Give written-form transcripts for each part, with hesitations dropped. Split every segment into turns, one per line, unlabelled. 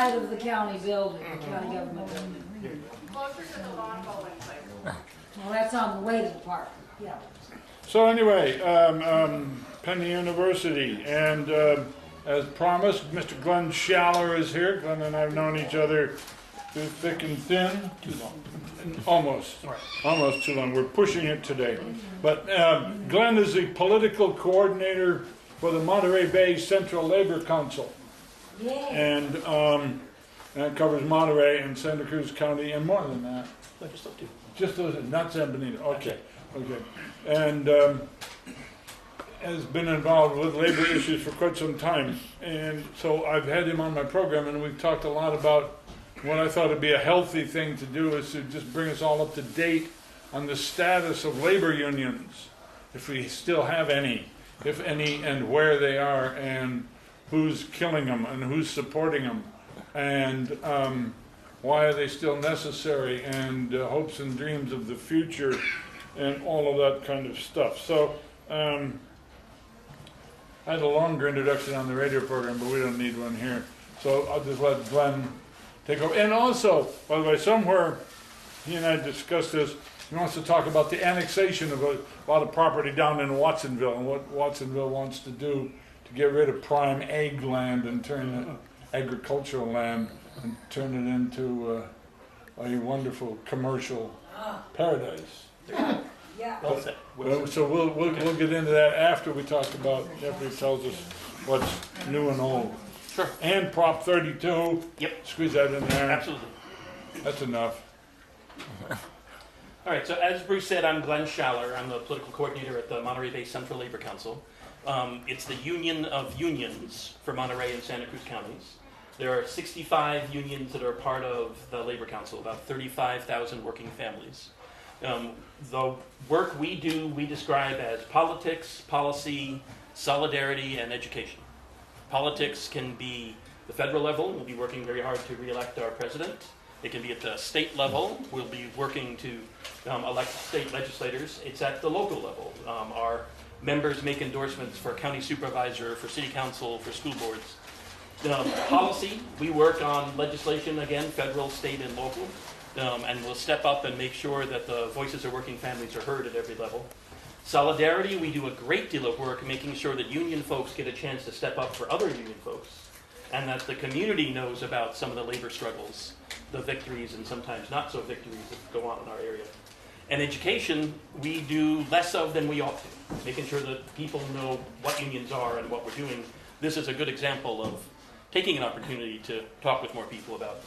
side of the county building, the county government building.
Closer to the lawn bowling place.
Well, that's on the way to the park, yeah.
So anyway, Penn University, and as promised, Mr. Glen Schaller is here. Glen and I have known each other through thick and thin.
Too long.
Almost too long. We're pushing it today. But Glen is the political coordinator for the Monterey Bay Central Labor Council.
Yeah.
And that covers Monterey and Santa Cruz County and more than that.
No, just up to.
Just those, not San Benito. Okay. And has been involved with labor issues for quite some time. And so I've had him on my program, and we've talked a lot about what I thought would be a healthy thing to do is to just bring us all up to date on the status of labor unions, if we still have any, if any, and where they are, and who's killing them, and who's supporting them, and why are they still necessary, and hopes and dreams of the future, and all of that kind of stuff. So I had a longer introduction on the radio program, but we don't need one here. So I'll just let Glen take over. And also, by the way, somewhere he and I discussed this. He wants to talk about the annexation of a lot of property down in Watsonville and what Watsonville wants to do to get rid of prime ag land and turn it agricultural land and turn it into a wonderful commercial paradise.
Yeah.
Well said.
So we'll get into that after he tells us what's new and old.
Sure.
And Prop 32.
Yep.
Squeeze that in there.
Absolutely.
That's enough.
All right, so as Bruce said, I'm Glen Schaller. I'm the political coordinator at the Monterey Bay Central Labor Council. It's the union of unions for Monterey and Santa Cruz counties. There are 65 unions that are part of the Labor Council, about 35,000 working families. The work we do, we describe as politics, policy, solidarity, and education. Politics can be the federal level. We'll be working very hard to re-elect our president. It can be at the state level. We'll be working to elect state legislators. It's at the local level. Our members make endorsements for county supervisor, for city council, for school boards. Policy, we work on legislation, again, federal, state, and local. And we'll step up and make sure that the voices of working families are heard at every level. Solidarity, we do a great deal of work making sure that union folks get a chance to step up for other union folks, and that the community knows about some of the labor struggles, the victories and sometimes not so victories that go on in our area. And education, we do less of than we ought to, making sure that people know what unions are and what we're doing. This is a good example of taking an opportunity to talk with more people about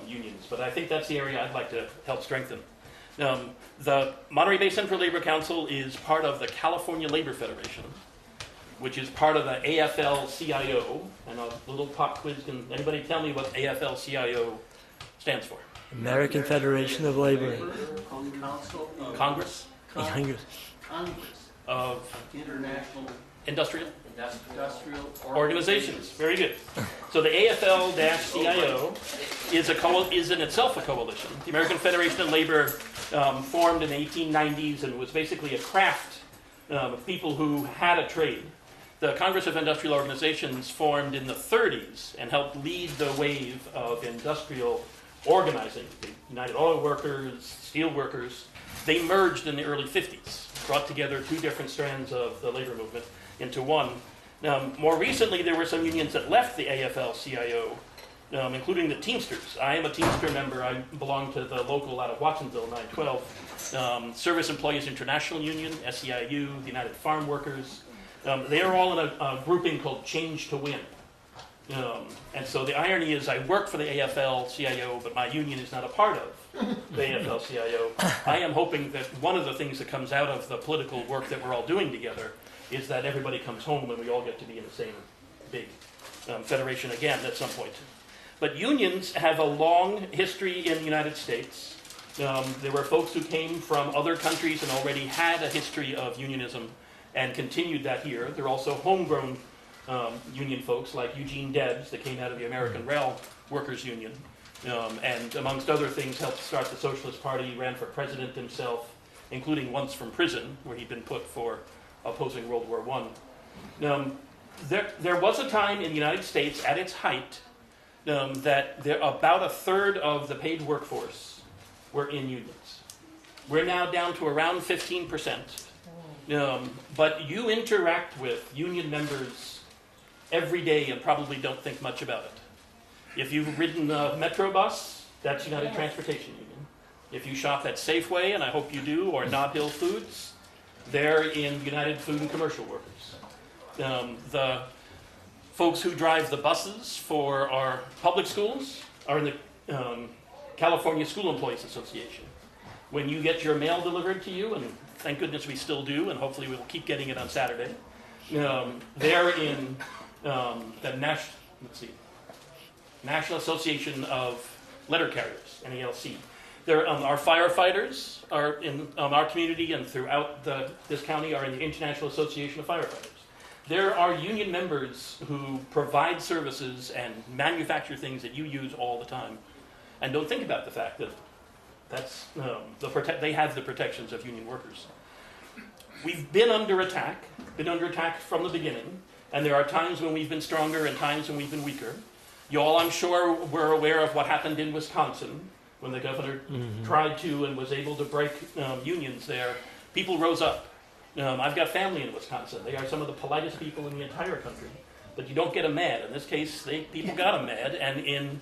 unions, but I think that's the area I'd like to help strengthen. The Monterey Bay Central Labor Council is part of the California Labor Federation, which is part of the AFL-CIO. And a little pop quiz, can anybody tell me what AFL-CIO stands for?
American Federation of Labor.
Congress
Congress.
of
International
Industrial
Industrial
Organizations. Very good. So the AFL-CIO is in itself a coalition. The American Federation of Labor formed in the 1890s and was basically a craft of people who had a trade. The Congress of Industrial Organizations formed in the 30s and helped lead the wave of industrial organizing. The United Auto Workers, Steel Workers, they merged in the early 50s, brought together two different strands of the labor movement into one. More recently, there were some unions that left the AFL-CIO, including the Teamsters. I am a Teamster member. I belong to the local out of Watsonville, 912. Service Employees International Union, SEIU, the United Farm Workers. They are all in a grouping called Change to Win. And so the irony is I work for the AFL-CIO, but my union is not a part of the AFL-CIO. I am hoping that one of the things that comes out of the political work that we're all doing together is that everybody comes home and we all get to be in the same big federation again at some point. But unions have a long history in the United States. There were folks who came from other countries and already had a history of unionism and continued that here. There are also homegrown union folks like Eugene Debs that came out of the American Rail Workers Union, and amongst other things helped start the Socialist Party, ran for president himself, including once from prison where he'd been put for opposing World War I. There was a time in the United States at its height that about a third of the paid workforce were in unions. We're now down to around 15%. But you interact with union members every day and probably don't think much about it. If you've ridden a Metro bus, that's United Transportation Union. If you shop at Safeway, and I hope you do, or Nob Hill Foods, they're in United Food and Commercial Workers. The folks who drive the buses for our public schools are in the California School Employees Association. When you get your mail delivered to you, and thank goodness we still do, and hopefully we'll keep getting it on Saturday, they're in the National Association of Letter Carriers, NALC. Our firefighters are in our community and throughout this county are in the International Association of Firefighters. There are union members who provide services and manufacture things that you use all the time and don't think about the fact that they have the protections of union workers. We've been under attack from the beginning, and there are times when we've been stronger and times when we've been weaker. You all, I'm sure, were aware of what happened in Wisconsin when the governor tried to and was able to break unions there. People rose up. I've got family in Wisconsin. They are some of the politest people in the entire country, but you don't get them mad. In this case, people got them mad, and in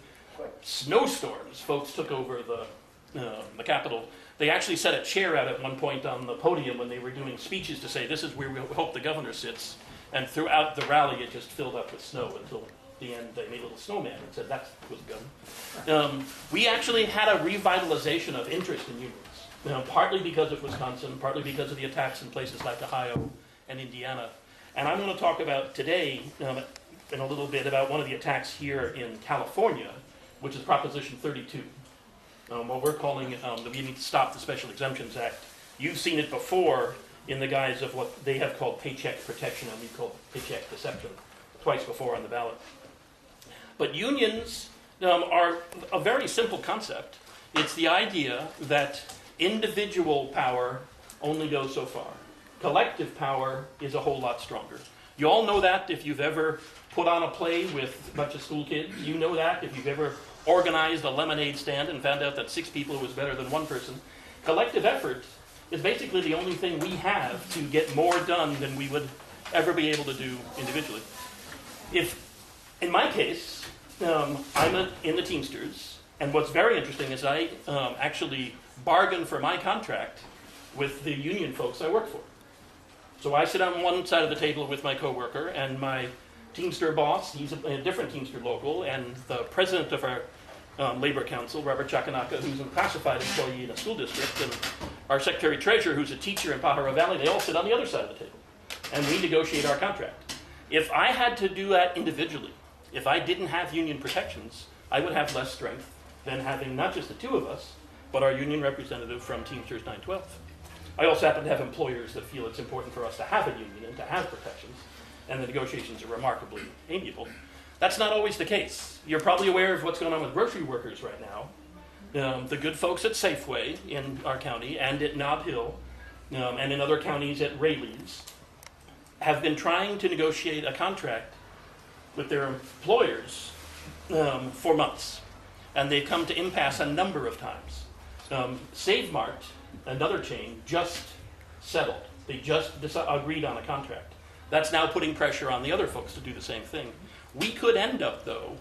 snowstorms, folks took over the Capitol. They actually set a chair out at one point on the podium when they were doing speeches to say, this is where we hope the governor sits. And throughout the rally, it just filled up with snow until the end. They made a little snowman and said that was good. We actually had a revitalization of interest in unions, partly because of Wisconsin, partly because of the attacks in places like Ohio and Indiana. And I'm going to talk about today, in a little bit, about one of the attacks here in California, which is Proposition 32. What we're calling the We Need to Stop the Special Exemptions Act. You've seen it before in the guise of what they have called paycheck protection, and we call paycheck deception, twice before on the ballot. But unions are a very simple concept. It's the idea that individual power only goes so far. Collective power is a whole lot stronger. You all know that if you've ever put on a play with a bunch of school kids. You know that if you've ever organized a lemonade stand and found out that 6 people was better than 1 person. Collective effort is basically the only thing we have to get more done than we would ever be able to do individually. In my case, I'm in the Teamsters, and what's very interesting is I actually bargained for my contract with the union folks I work for. So I sit on one side of the table with my coworker, and my Teamster boss, he's a different Teamster local, and the president of our labor council, Robert Chakanaka, who's a classified employee in a school district, and our secretary treasurer, who's a teacher in Pajaro Valley, they all sit on the other side of the table, and we negotiate our contract. If I had to do that individually, if I didn't have union protections, I would have less strength than having not just the 2 of us, but our union representative from Teamsters 912. I also happen to have employers that feel it's important for us to have a union and to have protections, and the negotiations are remarkably amiable. That's not always the case. You're probably aware of what's going on with grocery workers right now. The good folks at Safeway in our county and at Nob Hill and in other counties at Rayleigh's have been trying to negotiate a contract with their employers for months. And they've come to impasse a number of times. Save Mart, another chain, just settled. They just agreed on a contract. That's now putting pressure on the other folks to do the same thing. We could end up, though,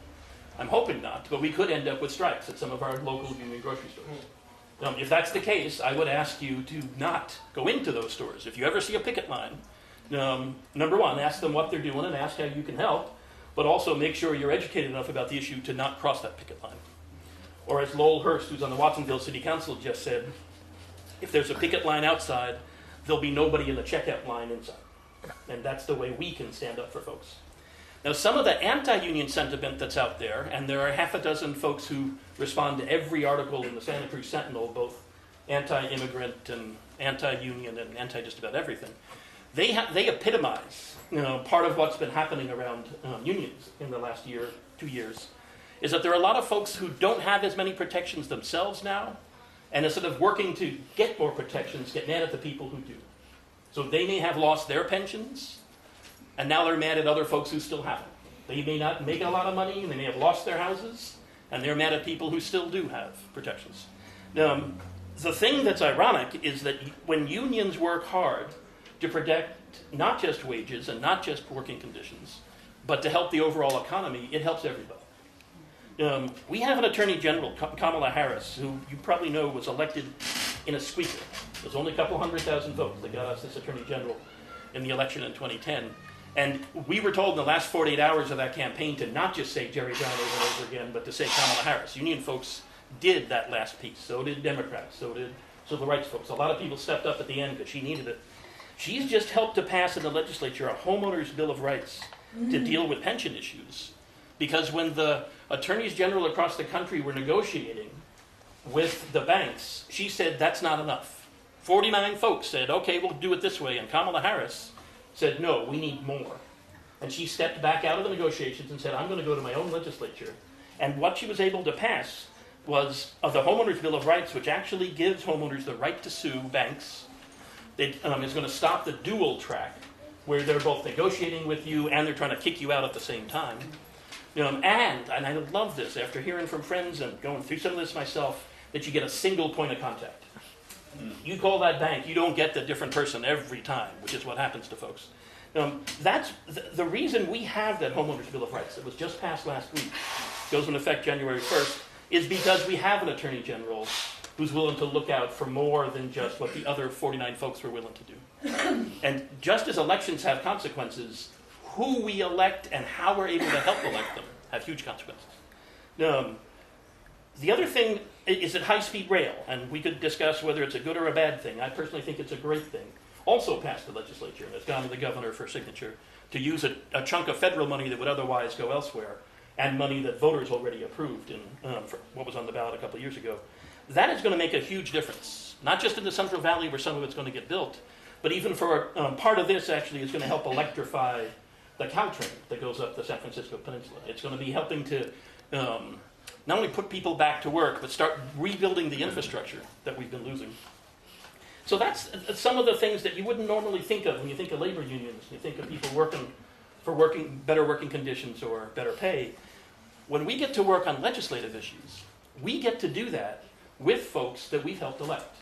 I'm hoping not, but we could end up with strikes at some of our local union grocery stores. If that's the case, I would ask you to not go into those stores. If you ever see a picket line, number one, ask them what they're doing and ask how you can help, but also make sure you're educated enough about the issue to not cross that picket line. Or as Lowell Hurst, who's on the Watsonville City Council, just said, if there's a picket line outside, there'll be nobody in the checkout line inside. And that's the way we can stand up for folks. Now, some of the anti-union sentiment that's out there, and there are half a dozen folks who respond to every article in the Santa Cruz Sentinel, both anti-immigrant and anti-union and anti-just about everything, they epitomize part of what's been happening around unions in the last 2 years, is that there are a lot of folks who don't have as many protections themselves now, and instead of working to get more protections, get mad at the people who do. So they may have lost their pensions, and now they're mad at other folks who still have them. They may not make a lot of money, and they may have lost their houses, and they're mad at people who still do have protections. The thing that's ironic is that when unions work hard to protect not just wages and not just working conditions, but to help the overall economy, it helps everybody. We have an Attorney General, Kamala Harris, who you probably know was elected in a squeaker. There's only a couple 100,000 votes that got us this Attorney General in the election in 2010. And we were told in the last 48 hours of that campaign to not just say Jerry Brown over and over again, but to say Kamala Harris. Union folks did that last piece. So did Democrats. So did civil rights folks. A lot of people stepped up at the end because she needed it. She's just helped to pass in the legislature a homeowners' bill of rights to deal with pension issues. Because when the attorneys general across the country were negotiating with the banks, she said that's not enough. 49 folks said, okay, we'll do it this way. And Kamala Harris said, no, we need more. And she stepped back out of the negotiations and said, I'm going to go to my own legislature. And what she was able to pass was the Homeowners Bill of Rights, which actually gives homeowners the right to sue banks. It is going to stop the dual track, where they're both negotiating with you and they're trying to kick you out at the same time. And I love this, after hearing from friends and going through some of this myself, that you get a single point of contact. You call that bank, you don't get the different person every time, which is what happens to folks. That's the reason we have that Homeowners Bill of Rights that was just passed last week, goes into effect January 1st, is because we have an Attorney General who's willing to look out for more than just what the other 49 folks were willing to do. And just as elections have consequences, who we elect and how we're able to help elect them have huge consequences. The other thing is that high-speed rail, and we could discuss whether it's a good or a bad thing. I personally think it's a great thing. Also passed the legislature, and it's gone to the governor for signature, to use a chunk of federal money that would otherwise go elsewhere, and money that voters already approved in for what was on the ballot a couple of years ago. That is going to make a huge difference, not just in the Central Valley where some of it's going to get built, but even for part of this actually is going to help electrify the Caltrain that goes up the San Francisco Peninsula. It's going to be helping to not only put people back to work, but start rebuilding the infrastructure that we've been losing. So that's some of the things that you wouldn't normally think of when you think of labor unions. You think of people working for better working conditions or better pay. When we get to work on legislative issues, we get to do that with folks that we've helped elect.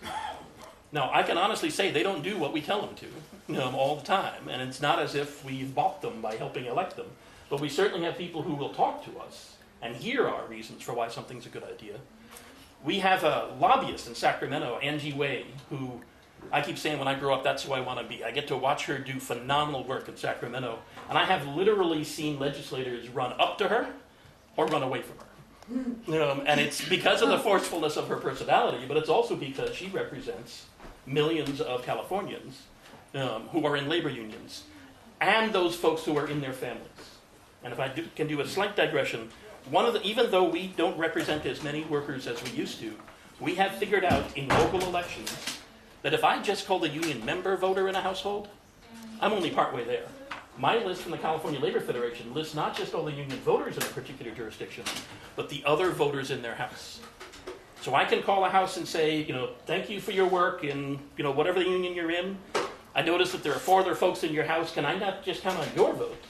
Now, I can honestly say they don't do what we tell them to all the time, and it's not as if we've bought them by helping elect them, but we certainly have people who will talk to us and hear our reasons for why something's a good idea. We have a lobbyist in Sacramento, Angie Way, who I keep saying when I grow up, that's who I want to be. I get to watch her do phenomenal work in Sacramento, and I have literally seen legislators run up to her or run away from her. And it's because of the forcefulness of her personality, but it's also because she represents millions of Californians who are in labor unions, and those folks who are in their families. And if I can do a slight digression, even though we don't represent as many workers as we used to, we have figured out in local elections that if I just call the union member voter in a household, I'm only partway there. My list from the California Labor Federation lists not just all the union voters in a particular jurisdiction, but the other voters in their house. So I can call a house and say, thank you for your work in, whatever the union you're in. I notice that there are 4 other folks in your house. Can I not just count on your vote,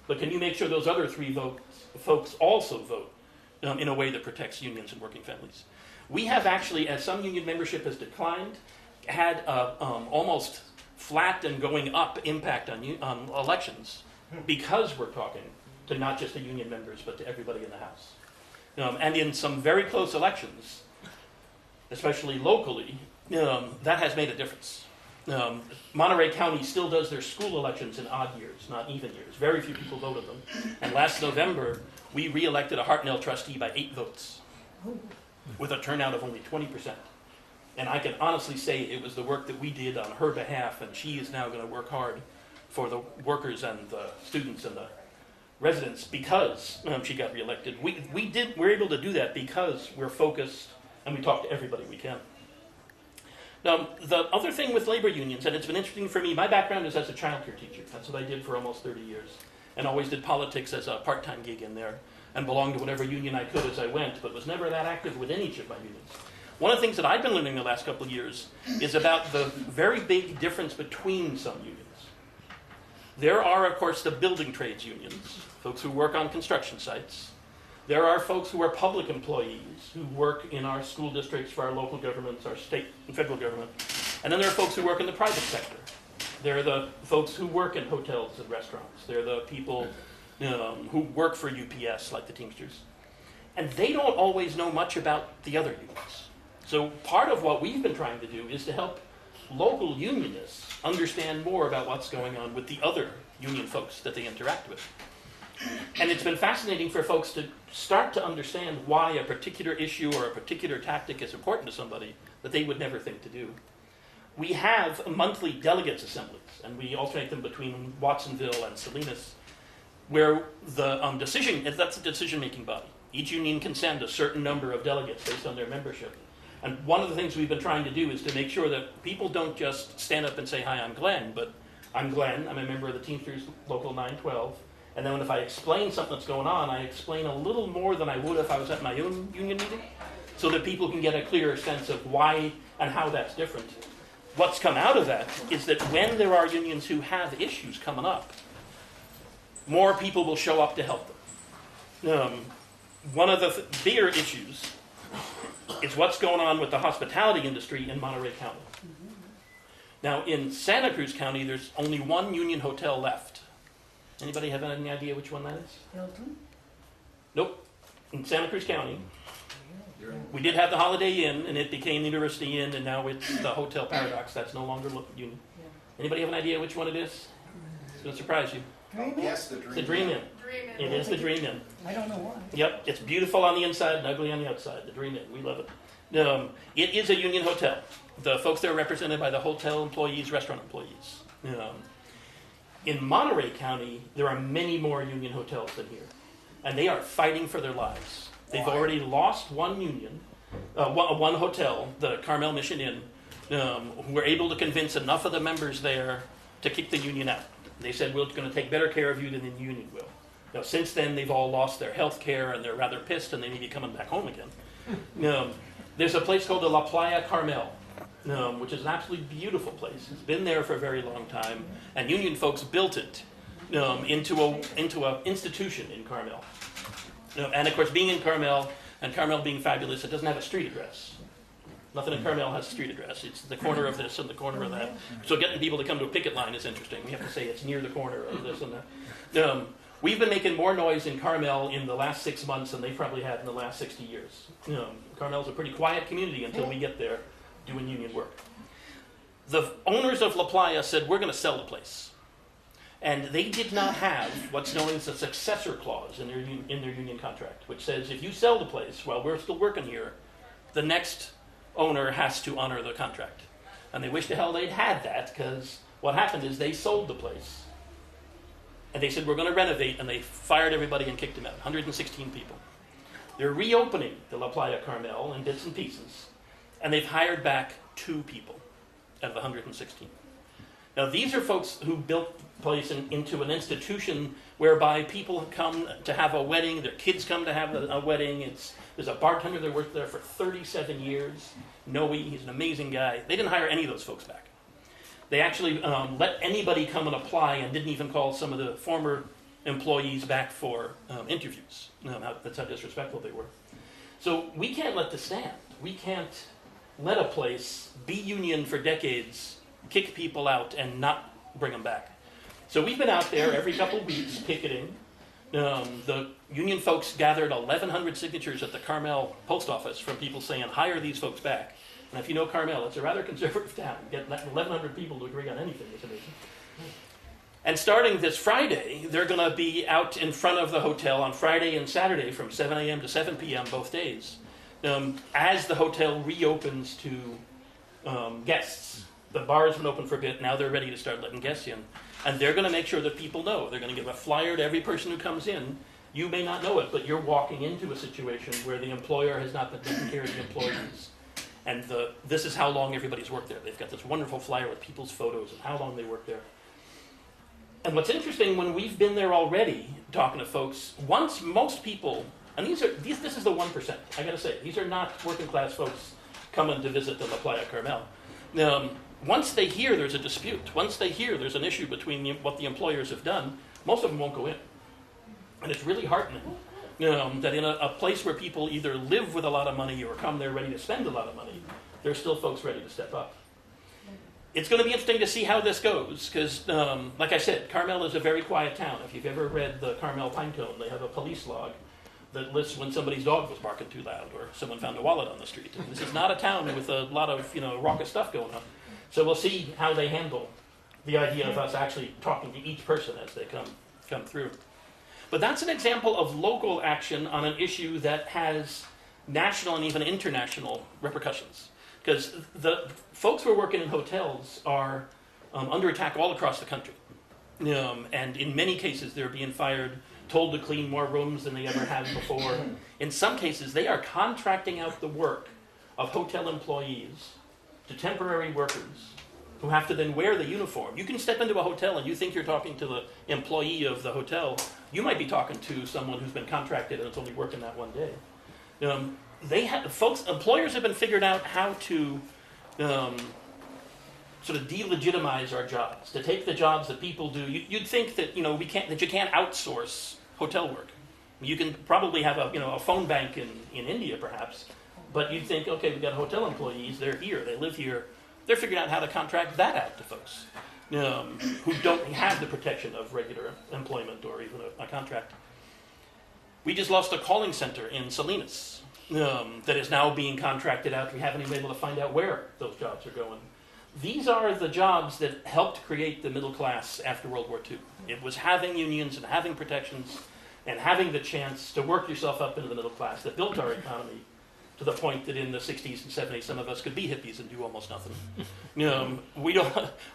but can you make sure those other 3 folks also vote in a way that protects unions and working families? We have actually, as some union membership has declined, had almost flat and going up impact on elections because we're talking to not just the union members, but to everybody in the house. And in some very close elections, especially locally, that has made a difference. Monterey County still does their school elections in odd years, not even years. Very few people voted them. And last November, we re-elected a Hartnell trustee by 8 votes with a turnout of only 20%. And I can honestly say it was the work that we did on her behalf, and she is now going to work hard for the workers and the students and the residents because she got reelected. We're able to do that because we're focused and we talk to everybody we can. Now, the other thing with labor unions, and it's been interesting for me, my background is as a childcare teacher. That's what I did for almost 30 years, and always did politics as a part-time gig in there, and belonged to whatever union I could as I went, but was never that active within each of my unions. One of the things that I've been learning the last couple of years is about the very big difference between some unions. There are, of course, the building trades unions, folks who work on construction sites. There are folks who are public employees who work in our school districts for our local governments, our state and federal government. And then there are folks who work in the private sector. There are the folks who work in hotels and restaurants. There are the people who work for UPS, like the Teamsters. And they don't always know much about the other unions. So part of what we've been trying to do is to help local unionists understand more about what's going on with the other union folks that they interact with. And it's been fascinating for folks to start to understand why a particular issue or a particular tactic is important to somebody that they would never think to do. We have monthly delegates assemblies, and we alternate them between Watsonville and Salinas, where the that's a decision-making body. Each union can send a certain number of delegates based on their membership. And one of the things we've been trying to do is to make sure that people don't just stand up and say, "Hi, I'm Glenn," but I'm Glenn, I'm a member of the Teamsters Local 912, and then if I explain something that's going on, I explain a little more than I would if I was at my own union meeting, so that people can get a clearer sense of why and how that's different. What's come out of that is that when there are unions who have issues coming up, more people will show up to help them. One of the bigger issues is what's going on with the hospitality industry in Monterey County. Now, in Santa Cruz County, there's only one union hotel left. Anybody have any idea which one that is?
Hilton?
Nope. In Santa Cruz County, we did have the Holiday Inn, and it became the University Inn, and now it's the Hotel Paradox. That's no longer union. Anybody have an idea which one it is? It's going to surprise you.
Dream Inn?
Yes, the
It's the Dream Inn.
Dream Inn.
It is the Dream Inn.
I don't know why.
Yep, it's beautiful on the inside and ugly on the outside. The Dream Inn, we love it. It is a union hotel. The folks there are represented by the hotel employees, restaurant employees. In Monterey County, there are many more union hotels than here, and they are fighting for their lives. They've already lost one union, one hotel, the Carmel Mission Inn, who were able to convince enough of the members there to kick the union out. They said, "We're going to take better care of you than the union will." Now, since then, they've all lost their health care, and they're rather pissed, and they may be coming back home again. There's a place called the La Playa Carmel, which is an absolutely beautiful place. It's been there for a very long time, and union folks built it into an institution in Carmel. And of course, being in Carmel, and Carmel being fabulous, it doesn't have a street address. Nothing in Carmel has a street address. It's the corner of this and the corner of that. So getting people to come to a picket line is interesting. We have to say it's near the corner of this and that. We've been making more noise in Carmel in the last 6 months than they probably had in the last 60 years. Carmel's a pretty quiet community until we get there doing union work. The owners of La Playa said, "We're going to sell the place." And they did not have what's known as a successor clause in their union contract, which says if you sell the place while we're still working here, the next owner has to honor the contract. And they wish to hell they'd had that, because what happened is they sold the place. And they said, "We're going to renovate," and they fired everybody and kicked them out, 116 people. They're reopening the La Playa Carmel in bits and pieces, and they've hired back 2 people out of the 116. Now, these are folks who built the place into an institution whereby people come to have a wedding, their kids come to have a wedding. There's a bartender that worked there for 37 years, Noe, he's an amazing guy. They didn't hire any of those folks back. They actually let anybody come and apply and didn't even call some of the former employees back for interviews. That's how disrespectful they were. So we can't let this stand. We can't let a place be union for decades, kick people out, and not bring them back. So we've been out there every couple of weeks picketing. The union folks gathered 1,100 signatures at the Carmel post office from people saying, "Hire these folks back." And if you know Carmel, it's a rather conservative town. Get 1,100 people to agree on anything is amazing. And starting this Friday, they're going to be out in front of the hotel on Friday and Saturday from 7 a.m. to 7 p.m. both days. As the hotel reopens to guests, the bar has been open for a bit. Now they're ready to start letting guests in. And they're going to make sure that people know. They're going to give a flyer to every person who comes in. You may not know it, but you're walking into a situation where the employer has not been taking care of the employees. And this is how long everybody's worked there. They've got this wonderful flyer with people's photos and how long they worked there. And what's interesting, when we've been there already talking to folks, once most people, and this is the 1%, I gotta say, these are not working class folks coming to visit the La Playa Carmel. once they hear there's a dispute, once they hear there's an issue between what the employers have done, most of them won't go in. And it's really heartening that in a place where people either live with a lot of money or come there ready to spend a lot of money, there's still folks ready to step up. It's going to be interesting to see how this goes, because, like I said, Carmel is a very quiet town. If you've ever read the Carmel Pinecone, they have a police log that lists when somebody's dog was barking too loud or someone found a wallet on the street. And this is not a town with a lot of, raucous stuff going on. So we'll see how they handle the idea of us actually talking to each person as they come through. But that's an example of local action on an issue that has national and even international repercussions. Because the folks who are working in hotels are under attack all across the country. And in many cases, they're being fired, told to clean more rooms than they ever have before. In some cases, they are contracting out the work of hotel employees to temporary workers who have to then wear the uniform. You can step into a hotel and you think you're talking to the employee of the hotel. You might be talking to someone who's been contracted and it's only working that one day. Employers have been figured out how to sort of delegitimize our jobs, to take the jobs that people do. You'd think that you can't outsource hotel work. You can probably have a phone bank in India perhaps, but you'd think, okay, we've got hotel employees, they're here, they live here. They're figuring out how to contract that out to folks who don't have the protection of regular employment or even a contract. We just lost a calling center in Salinas that is now being contracted out. We haven't even been able to find out where those jobs are going. These are the jobs that helped create the middle class after World War II. It was having unions and having protections and having the chance to work yourself up into the middle class that built our economy to the point that in the 60s and 70s, some of us could be hippies and do almost nothing.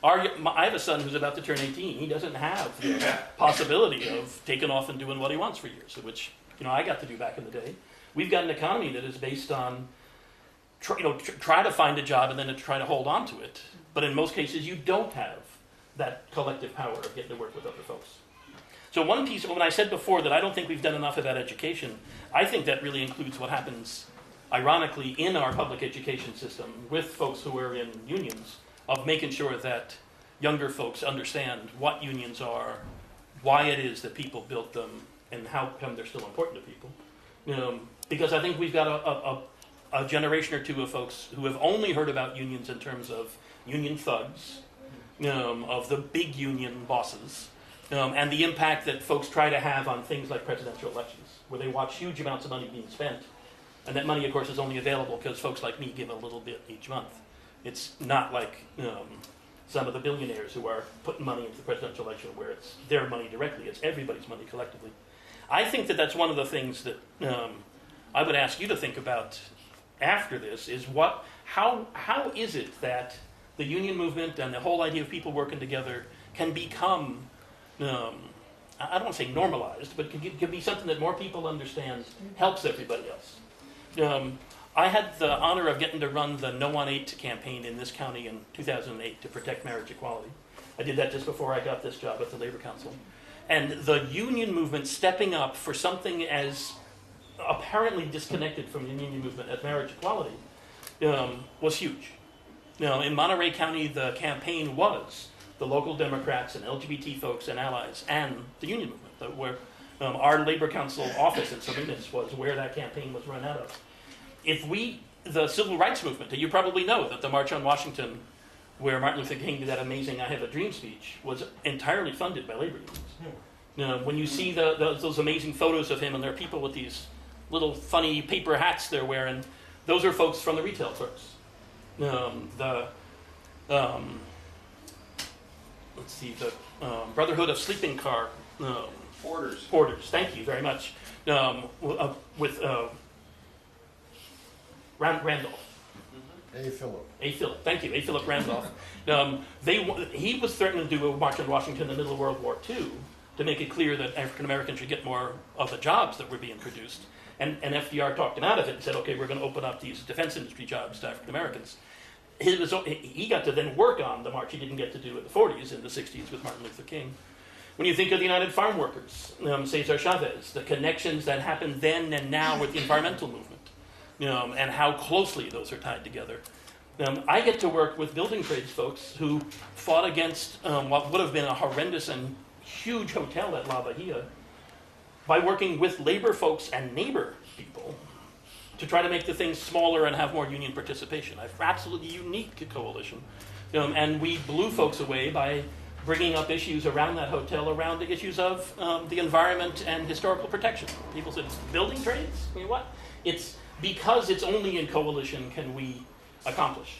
I have a son who's about to turn 18. He doesn't have the possibility of taking off and doing what he wants for years, which I got to do back in the day. We've got an economy that is based on try to find a job and then to try to hold on to it. But in most cases, you don't have that collective power of getting to work with other folks. So one piece, when I said before that I don't think we've done enough about education, I think that really includes what happens ironically in our public education system with folks who are in unions, of making sure that younger folks understand what unions are, why it is that people built them, and how come they're still important to people. Because I think we've got a generation or two of folks who have only heard about unions in terms of union thugs, of the big union bosses, and the impact that folks try to have on things like presidential elections, where they watch huge amounts of money being spent. And that money, of course, is only available because folks like me give a little bit each month. It's not like some of the billionaires who are putting money into the presidential election where it's their money directly. It's everybody's money collectively. I think that that's one of the things that I would ask you to think about after this is how is it that the union movement and the whole idea of people working together can become, I don't want to say normalized, but can be something that more people understand, helps everybody else. I had the honor of getting to run the No on 8 campaign in this county in 2008 to protect marriage equality. I did that just before I got this job at the Labor Council. And the union movement stepping up for something as apparently disconnected from the union movement as marriage equality was huge. In Monterey County, the campaign was the local Democrats and LGBT folks and allies and the union movement, where our Labor Council office in Salinas was where that campaign was run out of. The civil rights movement, you probably know that the March on Washington, where Martin Luther King did that amazing I Have a Dream speech, was entirely funded by labor unions. When you see those amazing photos of him, and there are people with these little funny paper hats they're wearing, those are folks from the retail clerks. The Brotherhood of Sleeping Car Porters. Thank you very much. With Randolph.
A. Philip.
A. Philip. Thank you. A. Philip Randolph. He was threatening to do a march on Washington in the middle of World War II to make it clear that African Americans should get more of the jobs that were being produced. And FDR talked him out of it and said, okay, we're going to open up these defense industry jobs to African Americans. He got to then work on the march he didn't get to do in the 40s and the 60s with Martin Luther King. When you think of the United Farm Workers, Cesar Chavez, the connections that happened then and now with the environmental movement, and how closely those are tied together. I get to work with building trades folks who fought against what would have been a horrendous and huge hotel at La Bahia by working with labor folks and neighbor people to try to make the things smaller and have more union participation. A absolutely unique coalition. And we blew folks away by bringing up issues around that hotel, around the issues of the environment and historical protection. People said, it's building trades? I mean, what? It's because it's only in coalition can we accomplish.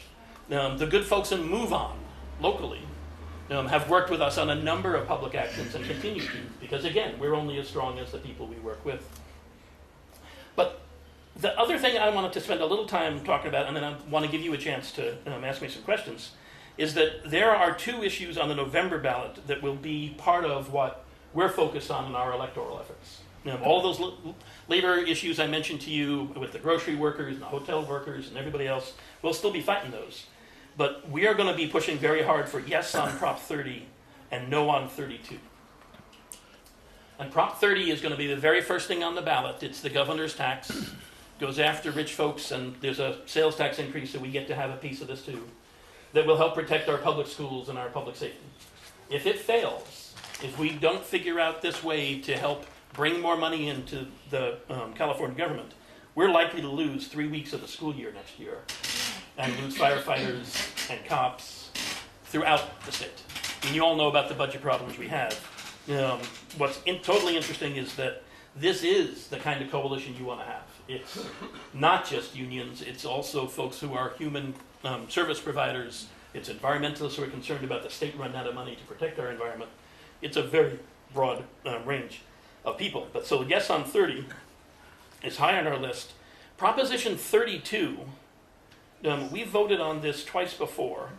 The good folks in Move On, locally, have worked with us on a number of public actions and continue to, because again, we're only as strong as the people we work with. But the other thing I wanted to spend a little time talking about, and then I want to give you a chance to ask me some questions, is that there are two issues on the November ballot that will be part of what we're focused on in our electoral efforts. All those labor issues I mentioned to you with the grocery workers and the hotel workers and everybody else, we'll still be fighting those. But we are going to be pushing very hard for yes on Prop 30 and no on 32. And Prop 30 is going to be the very first thing on the ballot. It's the governor's tax. Goes after rich folks, and there's a sales tax increase, so we get to have a piece of this too, that will help protect our public schools and our public safety. If it fails, if we don't figure out this way to help bring more money into the California government, we're likely to lose 3 weeks of the school year next year and lose firefighters and cops throughout the state. And you all know about the budget problems we have. What's totally interesting is that this is the kind of coalition you want to have. It's not just unions, it's also folks who are human service providers, it's environmentalists who are concerned about the state running out of money to protect our environment. It's a very broad range of people. But so yes on 30 is high on our list. Proposition 32, we voted on this twice before.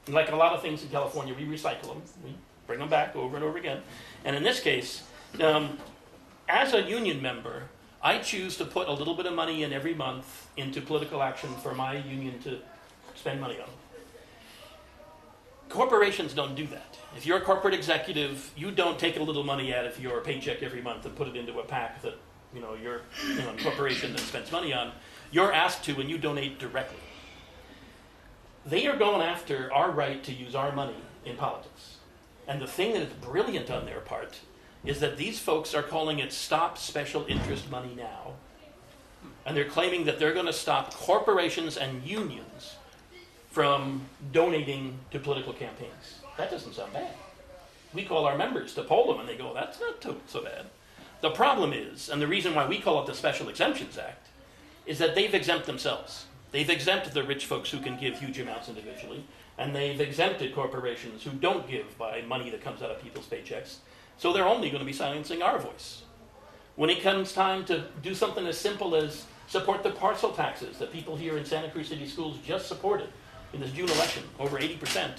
Like a lot of things in California, we recycle them. We bring them back over and over again. And in this case, as a union member, I choose to put a little bit of money in every month into political action for my union to spend money on. Corporations don't do that. If you're a corporate executive, you don't take a little money out of your paycheck every month and put it into a PAC that your corporation that spends money on. You're asked to, and you donate directly. They are going after our right to use our money in politics. And the thing that is brilliant on their part is that these folks are calling it Stop Special Interest Money Now. And they're claiming that they're going to stop corporations and unions from donating to political campaigns. That doesn't sound bad. We call our members to poll them, and they go, that's not so bad. The problem is, and the reason why we call it the Special Exemptions Act, is that they've exempt themselves. They've exempted the rich folks who can give huge amounts individually, and they've exempted corporations who don't give by money that comes out of people's paychecks. So they're only going to be silencing our voice. When it comes time to do something as simple as support the parcel taxes that people here in Santa Cruz City Schools just supported in this June election, over 80%,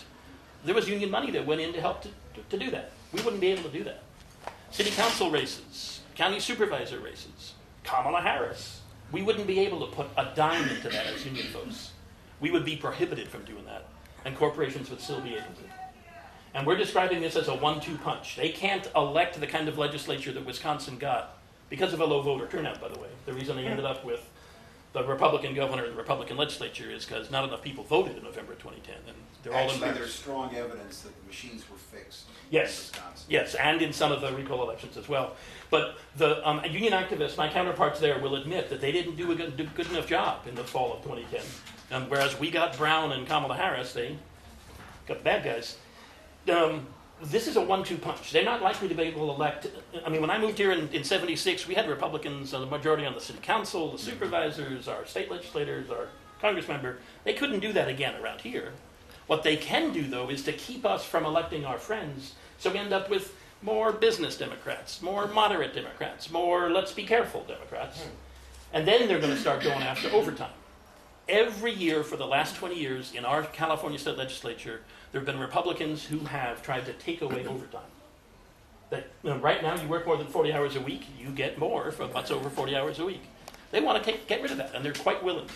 there was union money that went in to help to do that. We wouldn't be able to do that. City council races, county supervisor races, Kamala Harris. We wouldn't be able to put a dime into that as union folks. We would be prohibited from doing that, and corporations would still be able to. And we're describing this as a 1-2 punch. They can't elect the kind of legislature that Wisconsin got because of a low voter turnout, by the way. The reason they ended up with the Republican governor and the Republican legislature is because not enough people voted in November 2010. And they're all
Actually,
embarrassed.
there's strong evidence that the machines were fixed
Yes,
in Wisconsin.
yes, and in some of the recall elections as well. But the union activists, my counterparts there, will admit that they didn't do a good enough job in the fall of 2010. Whereas we got Brown and Kamala Harris, they got the bad guys. This is a 1-2 punch. They're not likely to be able to elect. I mean, when I moved here in 76, we had Republicans, the majority on the city council, the supervisors, our state legislators, our Congress member. They couldn't do that again around here. What they can do, though, is to keep us from electing our friends, so we end up with more business Democrats, more moderate Democrats, more let's be careful Democrats. And then they're going to start going after overtime. Every year for the last 20 years in our California state legislature, there have been Republicans who have tried to take away overtime. That right now you work more than 40 hours a week, you get more for what's over 40 hours a week. They want to get rid of that, and they're quite willing to.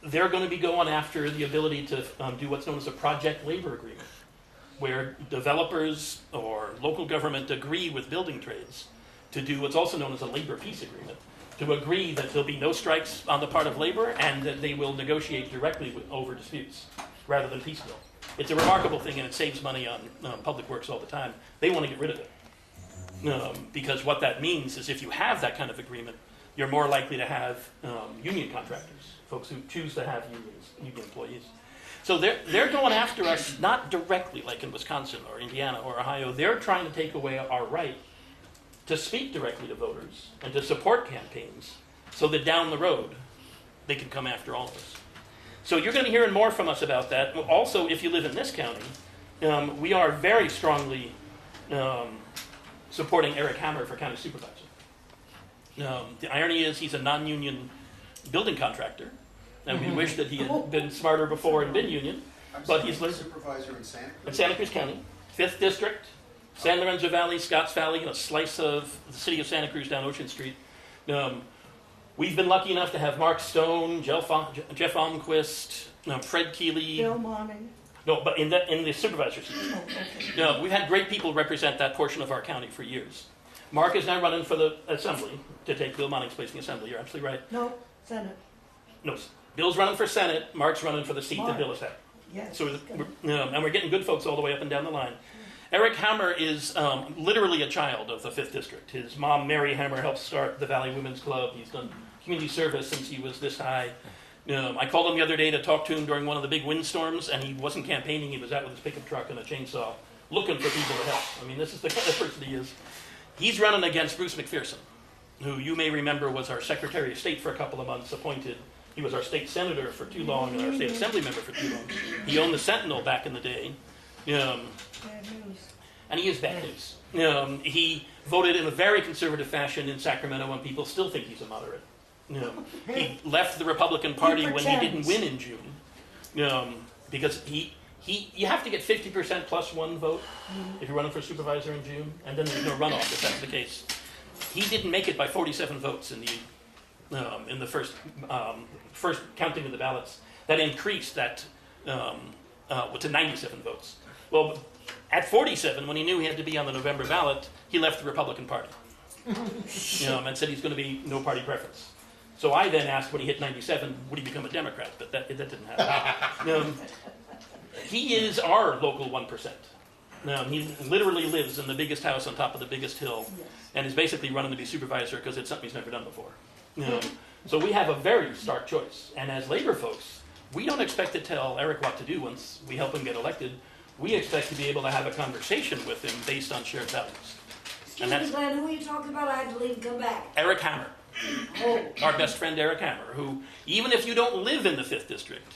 They're going to be going after the ability to do what's known as a project labor agreement, where developers or local government agree with building trades to do what's also known as a labor peace agreement, to agree that there'll be no strikes on the part of labor and that they will negotiate directly over disputes rather than piecemeal. It's a remarkable thing, and it saves money on public works all the time. They want to get rid of it. Because what that means is if you have that kind of agreement, you're more likely to have union contractors, folks who choose to have union employees. So they're going after us, not directly like in Wisconsin or Indiana or Ohio. They're trying to take away our right to speak directly to voters and to support campaigns so that down the road they can come after all of us. So you're going to be hearing more from us about that. Also, if you live in this county, we are very strongly supporting Eric Hammer for county supervisor. The irony is he's a non-union building contractor, and we wish that he had been smarter before and been union. But he's
supervisor in Santa Cruz.
in Santa Cruz County, 5th District, San Lorenzo Valley, Scotts Valley, a slice of the city of Santa Cruz down Ocean Street. We've been lucky enough to have Mark Stone, Jeff Almquist, Fred Keeley.
Bill Monning.
No, but in the supervisor seat.
Oh, okay.
No, we've had great people represent that portion of our county for years. Mark is now running for the assembly to take Bill Monning's place in the assembly. You're absolutely right.
No, Senate.
No, Bill's running for Senate. Mark's running for the seat that
Mark.
Bill has had.
Yes.
So and we're getting good folks all the way up and down the line. Eric Hammer is literally a child of the 5th District. His mom, Mary Hammer, helped start the Valley Women's Club. He's done community service since he was this high. I called him the other day to talk to him during one of the big windstorms, and he wasn't campaigning. He was out with his pickup truck and a chainsaw looking for people to help. I mean, this is the kind of person he is. He's running against Bruce McPherson, who you may remember was our Secretary of State for a couple of months, appointed. He was our state senator for too long and our state assembly member for too long. He owned the Sentinel back in the day.
Bad news.
And he is bad news. He voted in a very conservative fashion in Sacramento, and people still think he's a moderate. He left the Republican Party when he didn't win in June, because you have to get 50% plus one vote if you're running for supervisor in June, and then there's no runoff if that's the case. He didn't make it by 47 votes in the first counting of the ballots. That increased that to 97 votes. Well, at 47, when he knew he had to be on the November ballot, he left the Republican Party. And said he's going to be no party preference. So I then asked, when he hit 97, would he become a Democrat? But that didn't happen. He is our local 1%. He literally lives in the biggest house on top of the biggest hill, and is basically running to be supervisor because it's something he's never done before. So we have a very stark choice. And as labor folks, we don't expect to tell Eric what to do once we help him get elected. We expect to be able to have a conversation with him based on shared values.
Excuse me, Glenn, who are you talking about? I had to leave and come back.
Eric Hammer,
Oh,
our best friend Eric Hammer, who, even if you don't live in the 5th District,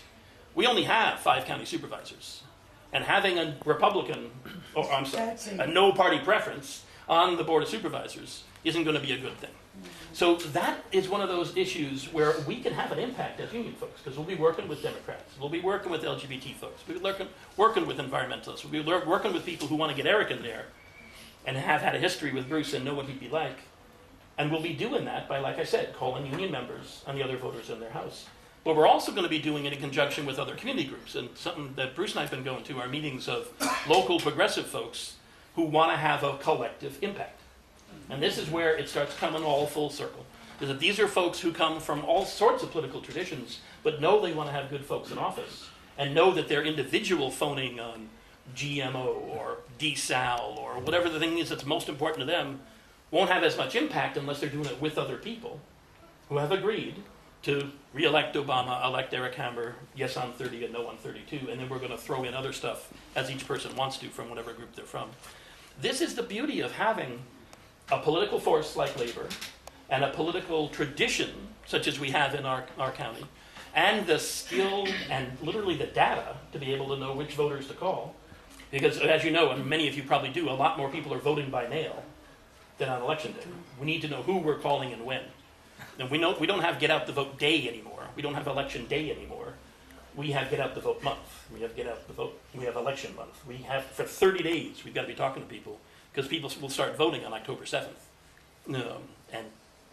we only have 5 county supervisors. And having a Republican, a no party preference on the Board of Supervisors isn't going to be a good thing. So that is one of those issues where we can have an impact as union folks, because we'll be working with Democrats, we'll be working with LGBT folks, we'll be working with environmentalists, we'll be working with people who want to get Eric in there and have had a history with Bruce and know what he'd be like. And we'll be doing that by, like I said, calling union members and the other voters in their house. But we're also going to be doing it in conjunction with other community groups, and something that Bruce and I have been going to are meetings of local progressive folks who want to have a collective impact. And this is where it starts coming all full circle. Is that these are folks who come from all sorts of political traditions, but know they want to have good folks in office, and know that their individual phoning on GMO or desal or whatever the thing is that's most important to them won't have as much impact unless they're doing it with other people who have agreed to re-elect Obama, elect Eric Hammer, yes on 30 and no on 32, and then we're going to throw in other stuff as each person wants to from whatever group they're from. This is the beauty of having a political force like labor and a political tradition such as we have in our county, and the skill and literally the data to be able to know which voters to call. Because as you know, and many of you probably do, a lot more people are voting by mail than on election day. We need to know who we're calling and when. And we don't have get out the vote day anymore. We don't have election day anymore. We have get out the vote month. We have get out the vote. We have election month. We have for 30 days. We've got to be talking to people because people will start voting on October 7th and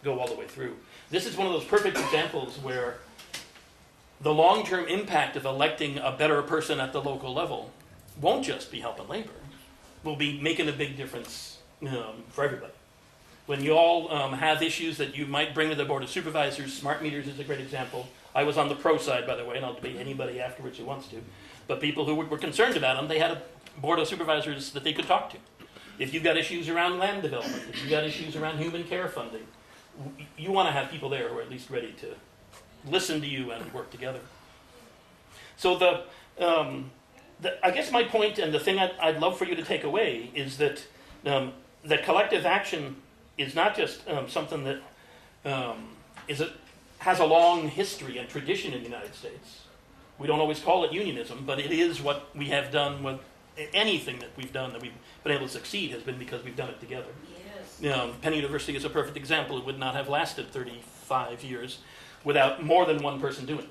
go all the way through. This is one of those perfect examples where the long-term impact of electing a better person at the local level won't just be helping labor. Will be making a big difference for everybody. When you all have issues that you might bring to the Board of Supervisors, smart meters is a great example. I was on the pro side, by the way, and I'll debate anybody afterwards who wants to. But people who were concerned about them, they had a Board of Supervisors that they could talk to. If you've got issues around land development, if you've got issues around human care funding, you want to have people there who are at least ready to listen to you and work together. So I guess my point and the thing I'd love for you to take away is that that collective action is not just something that has a long history and tradition in the United States. We don't always call it unionism, but it is what we have done with anything that we've done that we've been able to succeed has been because we've done it together.
Yes.
Penn University is a perfect example. It would not have lasted 35 years without more than one person doing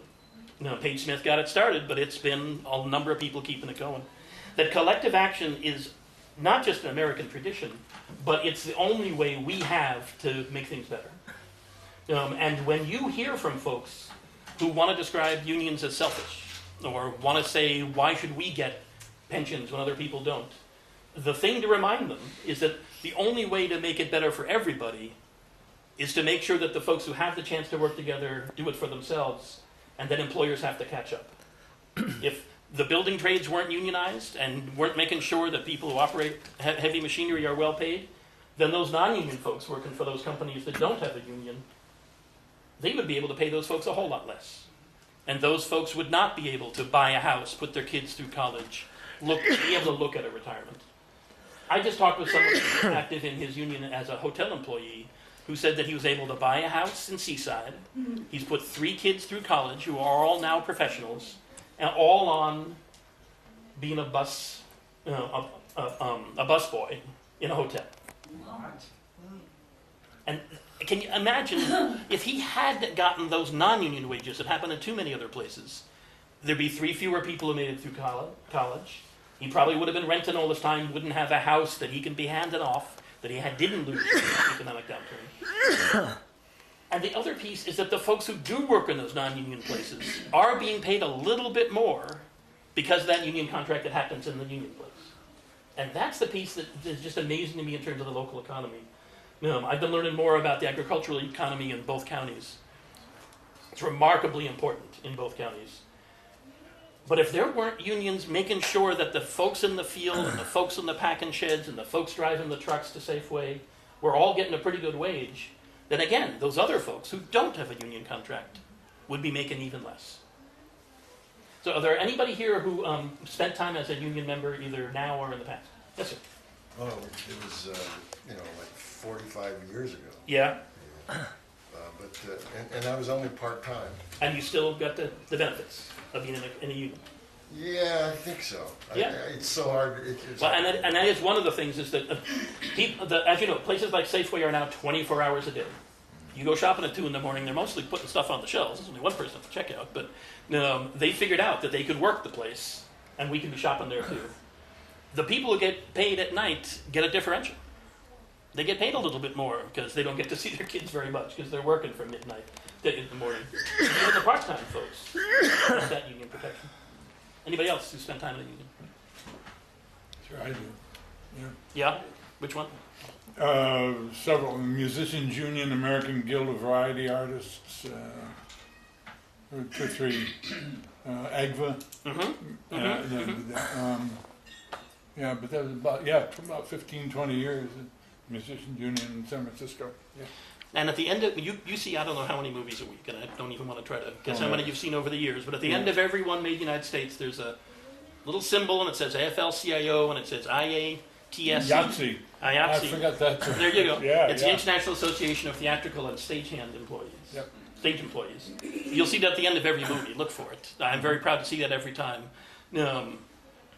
it. Page Smith got it started, but it's been a number of people keeping it going. That collective action is not just an American tradition, but it's the only way we have to make things better. And when you hear from folks who want to describe unions as selfish, or want to say, why should we get pensions when other people don't? The thing to remind them is that the only way to make it better for everybody is to make sure that the folks who have the chance to work together do it for themselves, and then employers have to catch up. If the building trades weren't unionized and weren't making sure that people who operate heavy machinery are well paid, then those non-union folks working for those companies that don't have a union, they would be able to pay those folks a whole lot less. And those folks would not be able to buy a house, put their kids through college, be able to look at a retirement. I just talked with someone who's active in his union as a hotel employee who said that he was able to buy a house in Seaside. He's put 3 kids through college who are all now professionals, and all on being a bus boy in a hotel. And can you imagine if he had gotten those non-union wages that happen in too many other places, there'd be 3 fewer people who made it through college. He probably would have been renting all this time, wouldn't have a house that he can be handing off, that he didn't lose in the economic downturn. And the other piece is that the folks who do work in those non-union places are being paid a little bit more because of that union contract that happens in the union place. And that's the piece that is just amazing to me in terms of the local economy. I've been learning more about the agricultural economy in both counties. It's remarkably important in both counties. But if there weren't unions making sure that the folks in the field and the folks in the packing sheds and the folks driving the trucks to Safeway were all getting a pretty good wage, then again, those other folks who don't have a union contract would be making even less. So are there anybody here who spent time as a union member either now or in the past? Yes, sir.
Oh, it was, like 45 years ago.
Yeah.
And I was only part-time.
And you still got the benefits of being in a union?
Yeah, I think so.
Yeah.
It's so hard.
Well, and that is one of the things is that, as you know, places like Safeway are now 24 hours a day. You go shopping at 2 in the morning, they're mostly putting stuff on the shelves. There's only one person at the checkout, but they figured out that they could work the place, and we can be shopping there too. The people who get paid at night get a differential. They get paid a little bit more because they don't get to see their kids very much because they're working from midnight in the morning. Even the part-time folks have that union protection. Anybody else who spent time in a union?
Sure, I do. Yeah.
Yeah? Which one?
Several. Musicians Union, American Guild of Variety Artists, 2 or 3. AGVA. Yeah, but that was about 15, 20 years. Musicians Union in San Francisco. Yeah.
And at the end of, you see, I don't know how many movies a week, and I don't even want to try to guess how many you've seen over the years, but at the end of every one made in the United States, there's a little symbol, and it says AFL-CIO, and it says IATSE.
IATSE. I forgot that.
There you go.
Yeah,
it's the International Association of Theatrical and Stagehand Employees.
Yep.
Stage employees. You'll see that at the end of every movie. Look for it. I'm very proud to see that every time.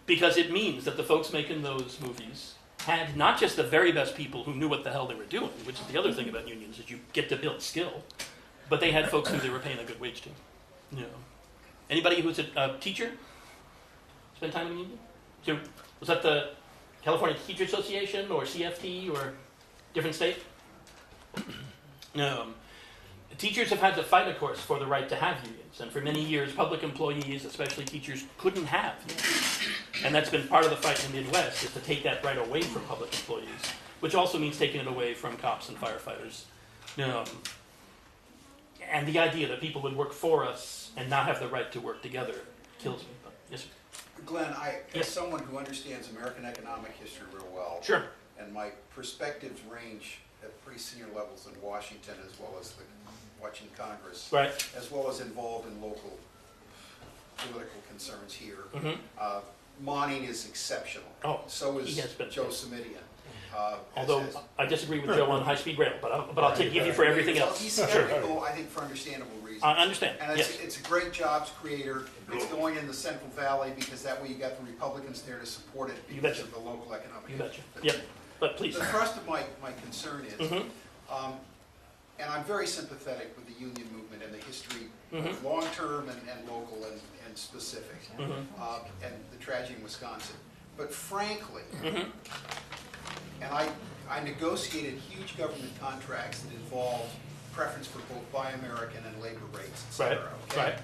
Because it means that the folks making those movies had not just the very best people who knew what the hell they were doing, which is the other thing about unions, is you get to build skill, but they had folks who they were paying a good wage to. Anybody who's a teacher spend time in a union? So was that the California Teacher Association or CFT or different state? Teachers have had to fight, of course, for the right to have unions, and for many years, public employees, especially teachers, couldn't have unions. And that's been part of the fight in the Midwest, is to take that right away from public employees, which also means taking it away from cops and firefighters. And the idea that people would work for us and not have the right to work together kills me. But, yes, sir.
Glenn, as
Yes.
someone who understands American economic history real well,
Sure.
and my perspectives range at pretty senior levels in Washington as well as watching Congress,
Right.
as well as involved in local political concerns here.
Mhm.
Monning is exceptional.
Oh,
So is
he has been.
Joe Simidian.
Although I disagree with Joe on high-speed rail, but I'll give you for everything else.
He's
Sure.
skeptical, I think, for understandable reasons.
I understand.
And
Yes.
it's a great jobs creator. It's going in the Central Valley because that way you got the Republicans there to support it
You
because
betcha.
of the local economic.
You betcha.
But
Yep. But please.
The thrust of my concern is,
Mhm.
and I'm very sympathetic with the union movement and the history,
Mhm.
long-term and local and specific,
Mhm.
and the tragedy in Wisconsin. But frankly,
Mhm.
and I negotiated huge government contracts that involved preference for both Buy American and labor rates, et
Right.
cetera. Okay?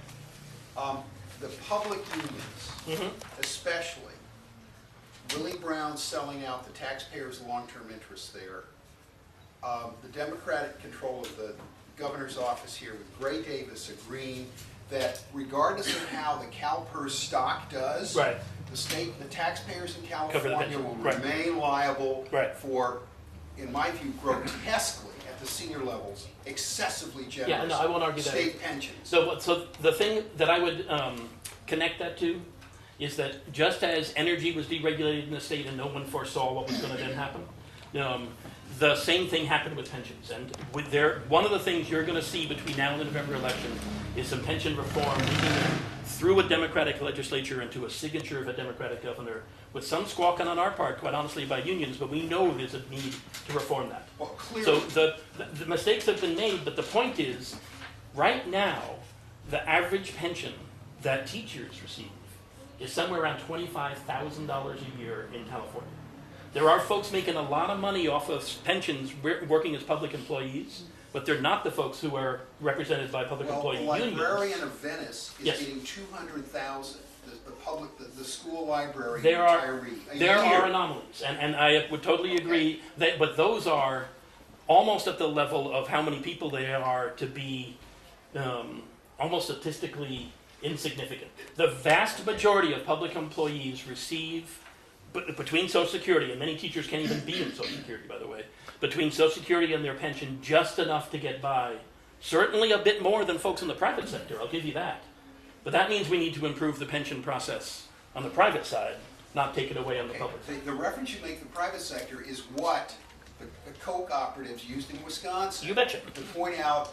Right.
The public unions,
Mhm.
especially, Willie Brown selling out the taxpayers' long-term interests there, the Democratic control of the governor's office here with Gray Davis agreeing that regardless of how the CalPERS stock does,
Right.
the taxpayers in
the
California
pension.
will
Right.
remain liable
Right.
for, in my view, grotesquely, at the senior levels, excessively generous
Yeah, no, I won't argue that.
state pensions.
So the thing that I would connect that to is that just as energy was deregulated in the state and no one foresaw what was going to then happen, the same thing happened with pensions. And one of the things you're going to see between now and the November election is some pension reform leading through a Democratic legislature and to a signature of a Democratic governor, with some squawking on our part, quite honestly, by unions, but we know there's a need to reform that.
Well, clearly.
So the mistakes have been made, but the point is, right now, the average pension that teachers receive is somewhere around $25,000 a year in California. There are folks making a lot of money off of pensions working as public employees, but they're not the folks who are represented by public employee
The
unions.
librarian of Venice is
Yes.
getting $200,000. The school library
There are
retiree. a
there
year.
are anomalies, and I would totally agree that, but those are almost at the level of how many people they are to be almost statistically insignificant. The vast majority of public employees receive, between Social Security, and many teachers can't even be in Social Security, by the way, between Social Security and their pension, just enough to get by. Certainly a bit more than folks in the private sector, I'll give you that. But that means we need to improve the pension process on the private side, not take it away on the public side.
The reference you make to the private sector is what the Coke operatives used in Wisconsin
You betcha.
to point out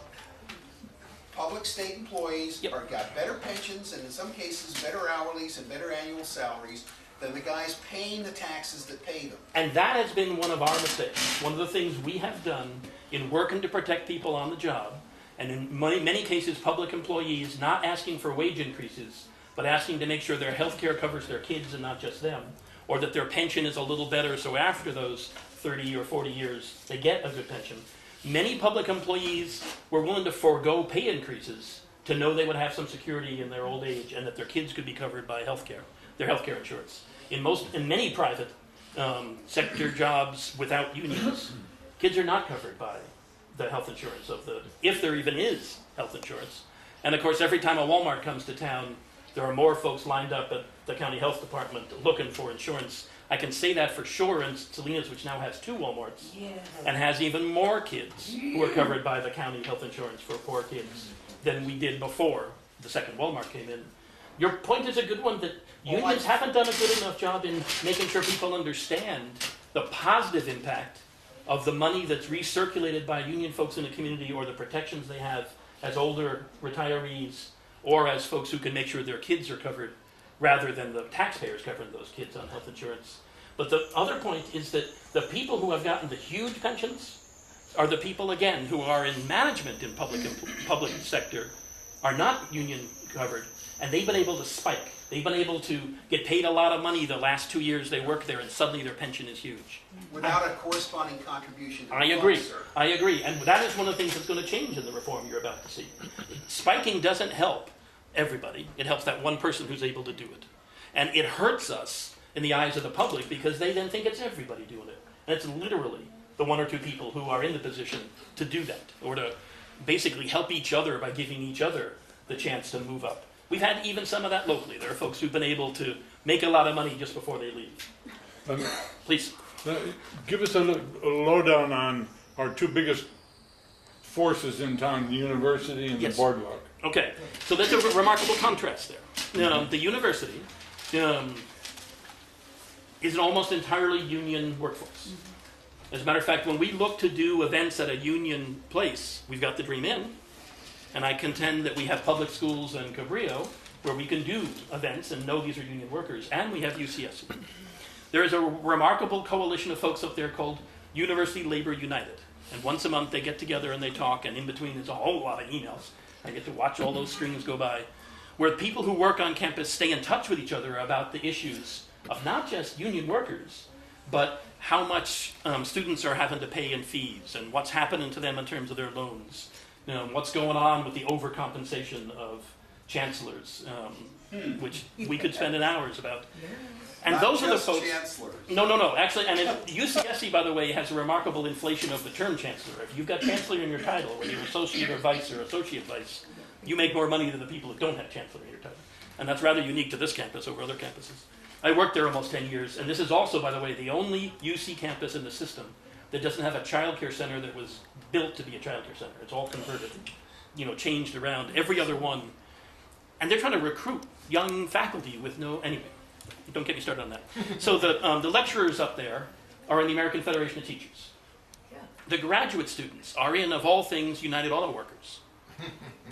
public state employees
Yep.
got better pensions and in some cases better hourlies and better annual salaries than the guys paying the taxes that pay them.
And that has been one of our mistakes. One of the things we have done in working to protect people on the job, and in many cases public employees not asking for wage increases, but asking to make sure their health care covers their kids and not just them, or that their pension is a little better so after those 30 or 40 years they get a good pension. Many public employees were willing to forego pay increases to know they would have some security in their old age and that their kids could be covered by health care, their health care insurance. In many private sector jobs without unions, kids are not covered by the health insurance if there even is health insurance. And of course, every time a Walmart comes to town, there are more folks lined up at the county health department looking for insurance. I can say that for sure in Salinas, which now has 2 Walmarts,
Yes.
and has even more kids who are covered by the county health insurance for poor kids than we did before the second Walmart came in. Your point is a good one, that unions haven't done a good enough job in making sure people understand the positive impact of the money that's recirculated by union folks in the community, or the protections they have as older retirees, or as folks who can make sure their kids are covered, rather than the taxpayers covering those kids on health insurance. But the other point is that the people who have gotten the huge pensions are the people, again, who are in management in public sector, are not union covered, and they've been able to spike. They've been able to get paid a lot of money the last 2 years they work there, and suddenly their pension is huge.
Without a corresponding contribution to the
I agree.
fund, sir.
I agree. And that is one of the things that's going to change in the reform you're about to see. Spiking doesn't help everybody. It helps that one person who's able to do it. And it hurts us in the eyes of the public because they then think it's everybody doing it. And it's literally the one or two people who are in the position to do that, or to basically help each other by giving each other the chance to move up. We've had even some of that locally. There are folks who've been able to make a lot of money just before they leave. Please.
Give us a lowdown on our two biggest forces in town, the university and
Yes.
the boardwalk.
Okay, so there's a remarkable contrast there. The university is an almost entirely union workforce. As a matter of fact, when we look to do events at a union place, we've got the Dream Inn, and I contend that we have public schools in Cabrillo where we can do events and know these are union workers, and we have UCS. There is a remarkable coalition of folks up there called University Labor United, and once a month they get together and they talk, and in between there's a whole lot of emails. I get to watch all those strings go by, where people who work on campus stay in touch with each other about the issues of not just union workers, but how much students are having to pay in fees, and what's happening to them in terms of their loans, what's going on with the overcompensation of chancellors, which we could spend an hours about. And
Not
those are the
just
folks.
chancellors.
No. Actually, and UCSC, by the way, has a remarkable inflation of the term chancellor. If you've got chancellor in your title, whether you're associate or vice or associate vice, you make more money than the people who don't have chancellor in your title. And that's rather unique to this campus over other campuses. I worked there almost 10 years, and this is also, by the way, the only UC campus in the system that doesn't have a child care center that was built to be a child care center. It's all converted, changed around. Every other one. And they're trying to recruit young faculty with no, anyway, don't get me started on that. So the lecturers up there are in the American Federation of Teachers. The graduate students are in, of all things, United Auto Workers.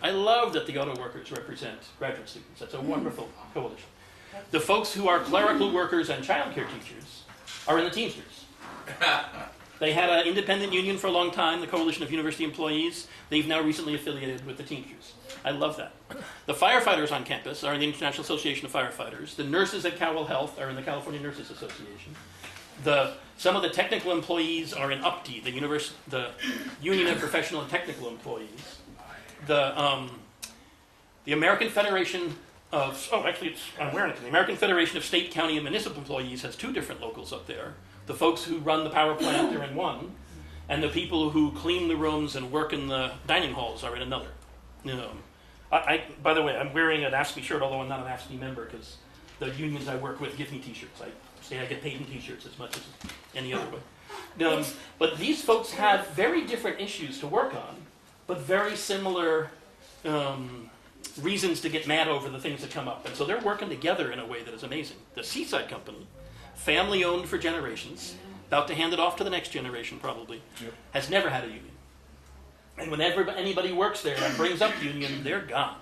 I love that the auto workers represent graduate students. That's a wonderful coalition. The folks who are clerical workers and child care teachers are in the Teamsters. They had an independent union for a long time, the Coalition of University Employees. They've now recently affiliated with the Teamsters. I love that. The firefighters on campus are in the International Association of Firefighters. The nurses at Cowell Health are in the California Nurses Association. Some of the technical employees are in UPTE, the Union of Professional and Technical Employees. The American Federation of, I'm wearing it. The American Federation of State, County, and Municipal Employees has two different locals up there. The folks who run the power plant are in one, and the people who clean the rooms and work in the dining halls are in another. By the way, I'm wearing an ASPE shirt, although I'm not an ASPE member, because the unions I work with give me T-shirts. I say I get paid in T-shirts as much as any other way. But these folks have very different issues to work on, but very similar reasons to get mad over the things that come up. And so they're working together in a way that is amazing. The Seaside Company, family-owned for generations, about to hand it off to the next generation probably, has never had a union. And whenever anybody works there and brings up union, they're gone.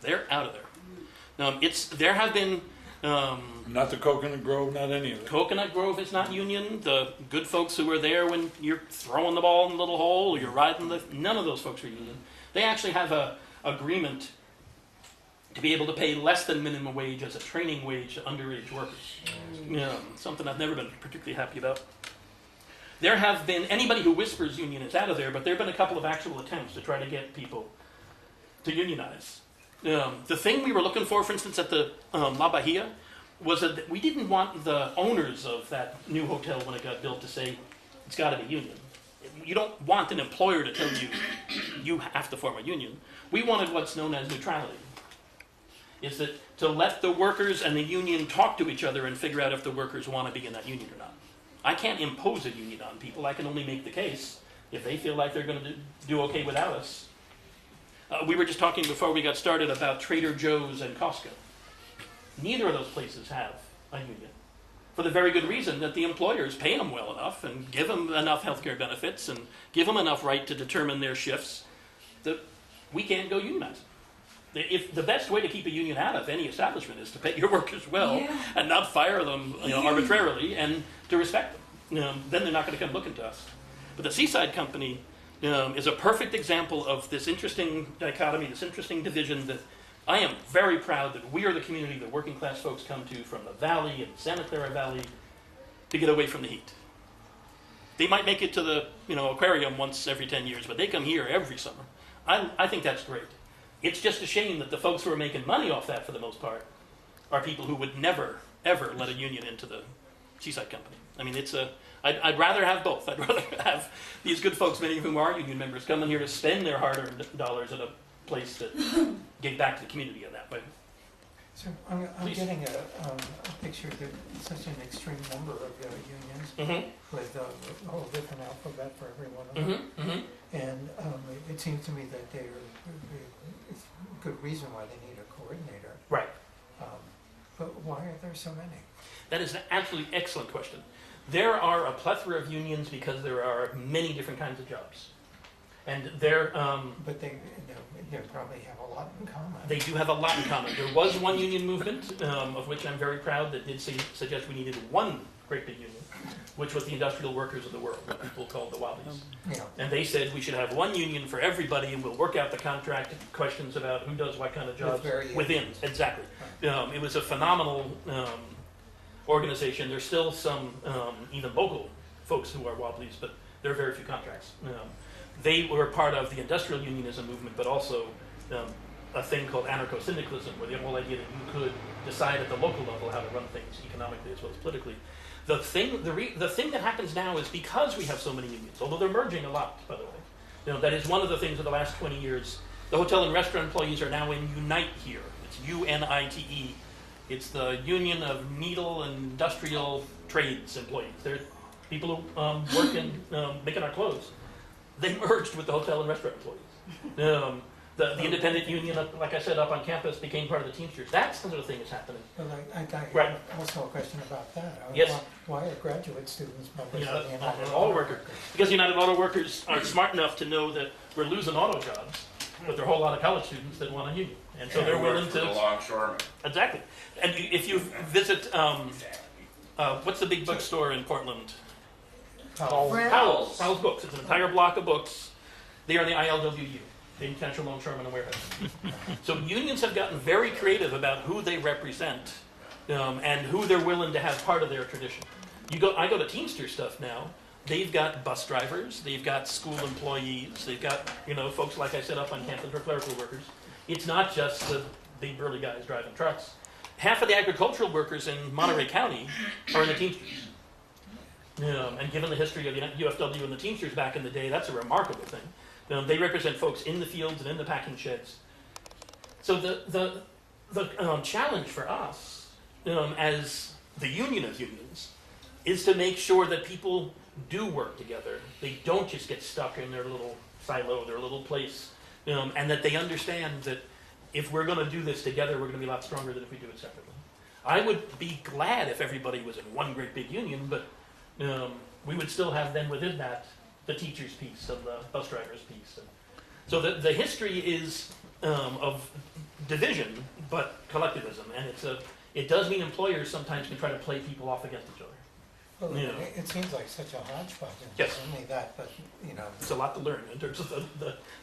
They're out of there. There have been...
Not the Coconut Grove, not any of it.
Coconut Grove is not union. The good folks who are there when you're throwing the ball in the little hole or you're riding none of those folks are union. They actually have a agreement to be able to pay less than minimum wage as a training wage to underage workers. Something I've never been particularly happy about. There have been, anybody who whispers union is out of there, but there have been a couple of actual attempts to try to get people to unionize. The thing we were looking for instance, at the La Bahia, was that we didn't want the owners of that new hotel when it got built to say, it's got to be union. You don't want an employer to tell you, you have to form a union. We wanted what's known as neutrality. Is that to let the workers and the union talk to each other and figure out if the workers want to be in that union or not. I can't impose a union on people. I can only make the case if they feel like they're going to do okay without us. We were just talking before we got started about Trader Joe's and Costco. Neither of those places have a union. For the very good reason that the employers pay them well enough and give them enough health care benefits and give them enough right to determine their shifts that we can't go unionize. If the best way to keep a union out of any establishment is to pay your workers well and not fire them arbitrarily and to respect them, then they're not going to come looking to us. But the Seaside Company is a perfect example of this interesting dichotomy, this interesting division that I am very proud that we are the community that working class folks come to from the Valley and Santa Clara Valley to get away from the heat. They might make it to the aquarium once every 10 years, but they come here every summer. I think that's great. It's just a shame that the folks who are making money off that for the most part are people who would never, ever let a union into the seaside company. I mean, I'd rather have both. I'd rather have these good folks, many of whom are union members, come in here to spend their hard-earned dollars at a place that gave back to the community in that way.
So I'm
Please.
getting a picture of such an extreme number of unions
Mm-hmm.
with a whole different alphabet for every one of them.
Mm-hmm. Mm-hmm.
And it seems to me that it's a good reason why they need a coordinator.
Right.
But why are there so many?
That is an absolutely excellent question. There are a plethora of unions because there are many different kinds of jobs. And they're...
But they probably have a lot in common.
They do have a lot in common. There was one union movement, of which I'm very proud, that did suggest we needed one great big union, which was the industrial workers of the world, what people called the Wobblies.
Yeah.
And they said we should have one union for everybody, and we'll work out the contract questions about who does what kind of jobs within. Exactly. It was a phenomenal organization. There's still some even local folks who are Wobblies, but there are very few contracts. They were part of the industrial unionism movement, but also a thing called anarcho-syndicalism, where the whole idea that you could decide at the local level how to run things economically as well as politically. The thing that happens now is because we have so many unions, although they're merging a lot, by the way. That is one of the things of the last 20 years. The hotel and restaurant employees are now in Unite here. It's UNITE. It's the Union of Needle and Industrial Trades employees. They're people who work in making our clothes. They merged with the hotel and restaurant employees. The independent union, like I said, up on campus became part of the Teamsters. That sort of thing is happening.
Well, I got
Right.
also a question about that.
Yes.
Why are graduate students members of the United
United Auto Workers. Because United Auto Workers are smart enough to know that we're losing auto jobs, but there are a whole lot of college students that want a union. And so they're willing to...
the longshoremen.
Exactly. And if you visit, what's the big bookstore in Portland? Powell's Books. It's an entire block of books. They are the ILWU, the International Longshoremen and Warehouse. So unions have gotten very creative about who they represent and who they're willing to have part of their tradition. I go to Teamster stuff now. They've got bus drivers. They've got school employees. They've got folks like I said up on campus for clerical workers. It's not just the big burly guys driving trucks. Half of the agricultural workers in Monterey County are in the Teamsters. And given the history of the UFW and the Teamsters back in the day, that's a remarkable thing. They represent folks in the fields and in the packing sheds. So the challenge for us, as the union of unions, is to make sure that people do work together. They don't just get stuck in their little silo, their little place, and that they understand that if we're going to do this together, we're going to be a lot stronger than if we do it separately. I would be glad if everybody was in one great big union, but we would still have then within that the teachers piece and the bus drivers piece. And so the history is of division, but collectivism, and it does mean employers sometimes can try to play people off against each other.
Well, it seems like such a hodgepodge.
Yes.
Only that, but
it's a lot to learn in terms of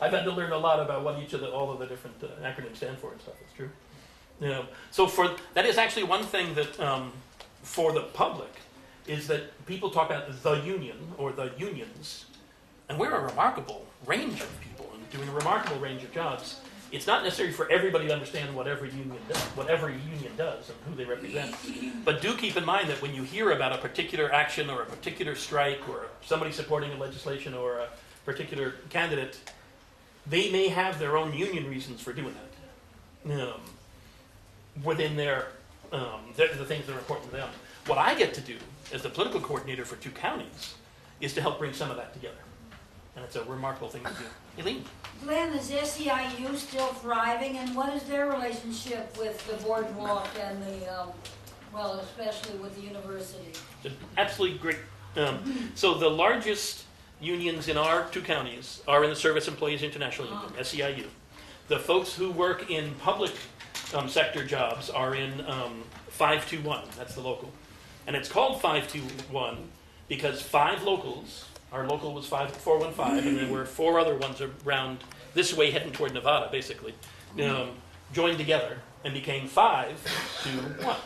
I've had to learn a lot about what all of the different acronyms stand for and stuff. It's true. So that is actually one thing that for the public is that people talk about the union or the unions, and we're a remarkable range of people and doing a remarkable range of jobs. It's not necessary for everybody to understand what every union does and who they represent. But do keep in mind that when you hear about a particular action or a particular strike or somebody supporting a legislation or a particular candidate, they may have their own union reasons for doing that within the things that are important to them. What I get to do as the political coordinator for 2 counties is to help bring some of that together. And it's a remarkable thing to do. Eileen?
Glenn, is SEIU still thriving, and what is their relationship with the boardwalk and especially with the university?
Absolutely great. So the largest unions in our 2 counties are in the Service Employees International Union, SEIU. The folks who work in public sector jobs are in 521, that's the local. And it's called 521 because 5 locals, our local was 415, and there were 4 other ones around this way heading toward Nevada, basically, joined together and became 521.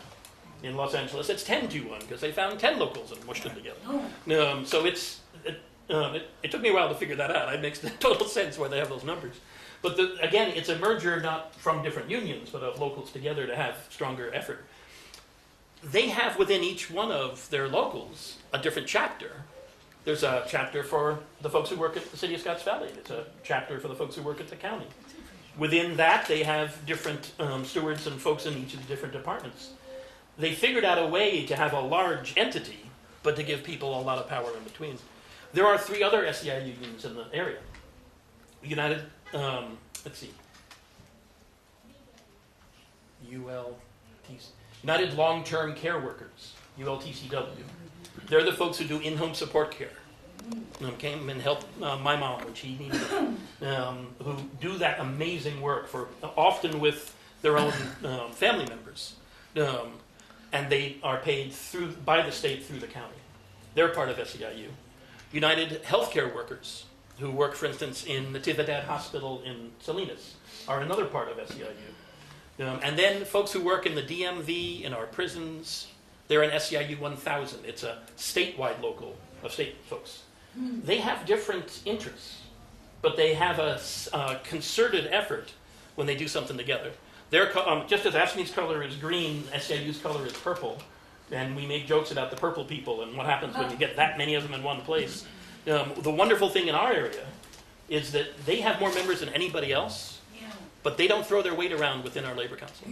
In Los Angeles, it's 10-1 because they found 10 locals and mushed them together. So it took me a while to figure that out. It makes total sense why they have those numbers. But again, it's a merger not from different unions, but of locals together to have stronger effort. they have within each one of their locals a different chapter. There's a chapter for the folks who work at the city of Scotts Valley. There's a chapter for the folks who work at the county. Within that, they have different stewards and folks in each of the different departments. They figured out a way to have a large entity, but to give people a lot of power in between. There are 3 other SEIU unions in the area. United, let's see, United Long-Term Care Workers, ULTCW. They're the folks who do in-home support care. Came and helped my mom when she needed it. Who do that amazing work for often with their own family members, and they are paid by the state through the county. They're part of SEIU. United Healthcare Workers, who work, for instance, in the Natividad Hospital in Salinas, are another part of SEIU. And then folks who work in the DMV, in our prisons, they're in SEIU 1000. It's a statewide local of state folks. They have different interests, but they have a concerted effort when they do something together. They're, just as AFSCME's color is green, SEIU's color is purple, and we make jokes about the purple people and what happens when you get that many of them in one place. The wonderful thing in our area is that they have more members than anybody else, but they don't throw their weight around within our labor council.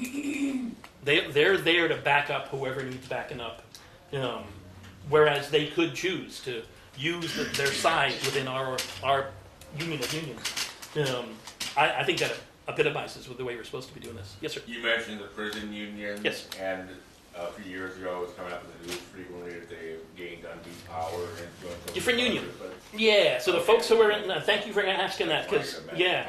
They're there to back up whoever needs backing up, whereas they could choose to use their size within our union of unions. I think that epitomizes with the way we're supposed to be doing this. Yes, sir.
You mentioned the prison union.
Yes.
And a few years ago, it was coming up in the news frequently that they gained undue power and doing something.
Different union. Yeah, so the folks who are in, thank you for asking that, because, yeah.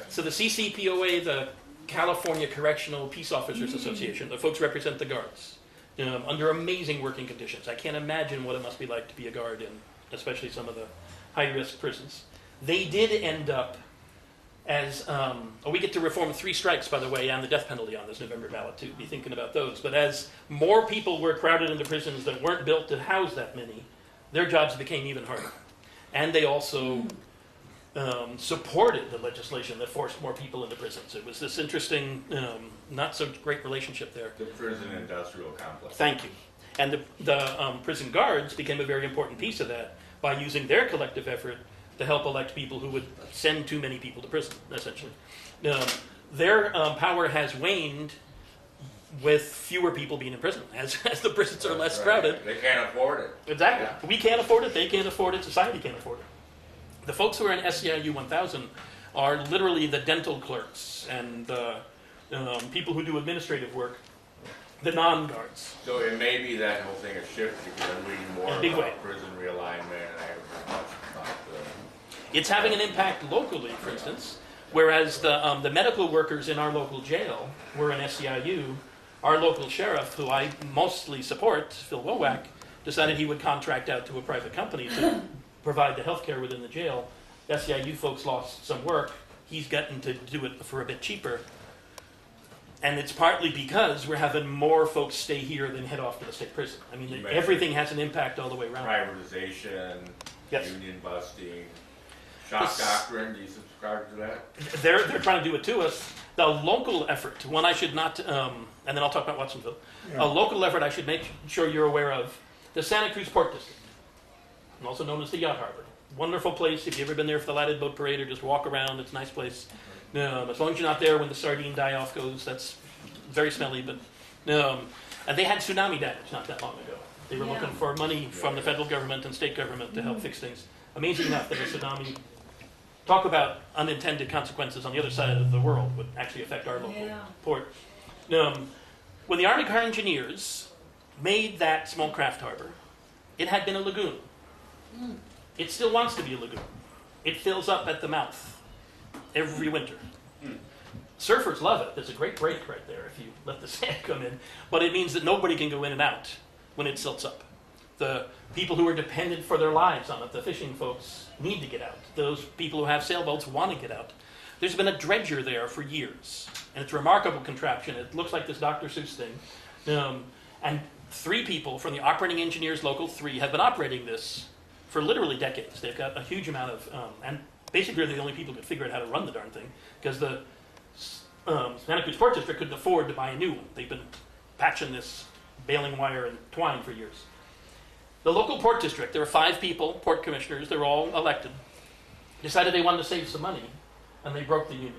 So the CCPOA, the California Correctional Peace Officers Association, the folks represent the guards under amazing working conditions. I can't imagine what it must be like to be a guard in especially some of the high-risk prisons. They did end up as, we get to reform 3 strikes, by the way, and the death penalty on this November ballot, too. Be thinking about those. But as more people were crowded into prisons that weren't built to house that many, their jobs became even harder. And they also supported the legislation that forced more people into prisons. It was this interesting, not so great relationship there.
The prison industrial complex.
Thank you. And the prison guards became a very important piece of that by using their collective effort to help elect people who would send too many people to prison, essentially. Their power has waned with fewer people being in prison, as the prisons are less crowded.
They can't afford it.
Exactly.
Yeah.
We can't afford it, they can't afford it, society can't afford it. The folks who are in SEIU 1000 are literally the dental clerks and people who do administrative work, the non-guards.
So it may be that whole thing has shifted because I'm reading more
In a big way.
about prison realignment and I haven't heard much about the...
It's having an impact locally, for instance, whereas the medical workers in our local jail were in SEIU. Our local sheriff, who I mostly support, Phil Wowak, decided he would contract out to a private company to provide the health care within the jail. SEIU folks lost some work. He's gotten to do it for a bit cheaper. And it's partly because we're having more folks stay here than head off to the state prison. I mean, everything has an impact all the way around.
Privatization,
Yes.
union busting, shock doctrine, do you subscribe to that?
They're trying to do it to us. The local effort, one I should not, and then I'll talk about Watsonville. A local effort I should make sure you're aware of, the Santa Cruz Port District, also known as the Yacht Harbor. Wonderful place. If you've ever been there for the Lighted Boat Parade or just walk around, it's a nice place. As long as you're not there when the sardine die-off goes, that's very smelly. But and they had tsunami damage not that long ago. They were looking for money from the federal government and state government to help fix things. Amazing enough that a tsunami, talk about unintended consequences on the other side of the world, would actually affect our local port. When the Army Corps of Engineers made that small craft harbor, it had been a lagoon. It still wants to be a lagoon. It fills up at the mouth every winter. Surfers love it. There's a great break right there if you let the sand come in. But it means that nobody can go in and out when it silts up. The people who are dependent for their lives on it, the fishing folks, need to get out. Those people who have sailboats want to get out. There's been a dredger there for years. And it's a remarkable contraption. It looks like this Dr. Seuss thing. And 3 people from the operating engineers, local 3, have been operating this for literally decades. They've got a huge amount of, and basically they're the only people who could figure out how to run the darn thing, because the Santa Cruz Port District couldn't afford to buy a new one. They've been patching this baling wire and twine for years. The local port district, there were 5 people, port commissioners, they're all elected, decided they wanted to save some money, and they broke the union.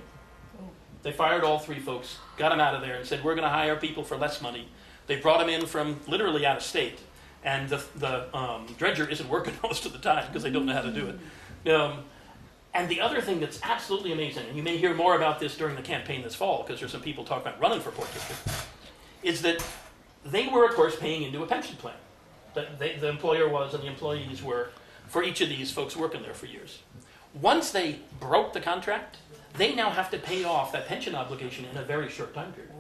They fired all 3 folks, got them out of there, and said, we're going to hire people for less money. They brought them in from literally out of state, and the dredger isn't working most of the time because they don't know how to do it. And the other thing that's absolutely amazing, and you may hear more about this during the campaign this fall, because there's some people talking about running for port district, is that they were, of course, paying into a pension plan. The employer was and the employees were for each of these folks working there for years. Once they broke the contract, they now have to pay off that pension obligation in a very short time period.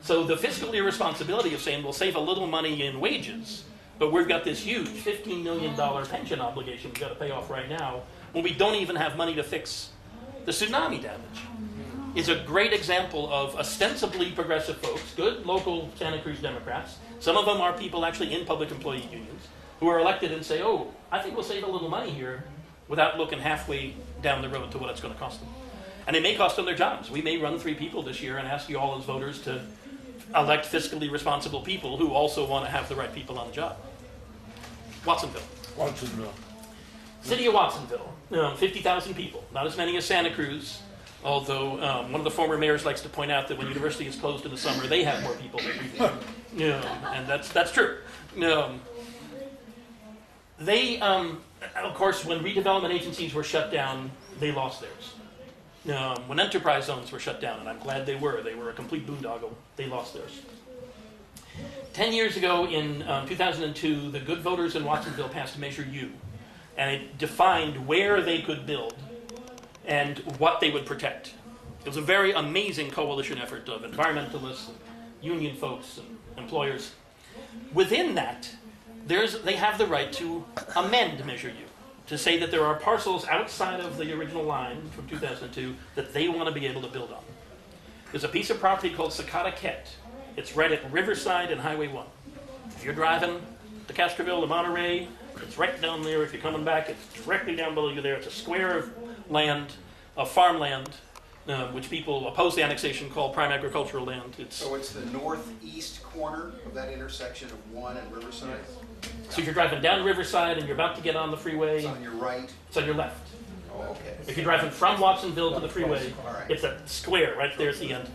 So the fiscal irresponsibility of saying we'll save a little money in wages, but we've got this huge $15 million pension obligation we've got to pay off right now when we don't even have money to fix the tsunami damage, is a great example of ostensibly progressive folks, good local Santa Cruz Democrats. Some of them are people actually in public employee unions who are elected and say, oh, I think we'll save a little money here without looking halfway down the road to what it's going to cost them. And it may cost them their jobs. We may run 3 people this year and ask you all as voters to elect fiscally responsible people who also want to have the right people on the job. Watsonville.
Watsonville.
City of Watsonville, 50,000 people, not as many as Santa Cruz, although one of the former mayors likes to point out that when university is closed in the summer, they have more people than we do. And that's true. They, of course, when redevelopment agencies were shut down, they lost theirs. When enterprise zones were shut down, and I'm glad they were a complete boondoggle, they lost theirs. 10 years ago, in 2002, the good voters in Watsonville passed Measure U, and it defined where they could build and what they would protect. It was a very amazing coalition effort of environmentalists, and union folks, and employers. Within that, they have the right to amend Measure U, to say that there are parcels outside of the original line from 2002 that they want to be able to build on. There's a piece of property called Sakata Ket. It's right at Riverside and Highway 1. If you're driving to Castroville to Monterey, it's right down there. If you're coming back, it's directly down below you there. It's a square of land, of farmland, which people oppose the annexation call prime agricultural land.
So it's the northeast corner of that intersection of 1 and Riverside?
So if you're driving down Riverside and you're about to get on the freeway,
It's on your right?
it's on your left.
Oh, okay.
If you're driving from Watsonville to the freeway,
All right.
it's a square right there at the end.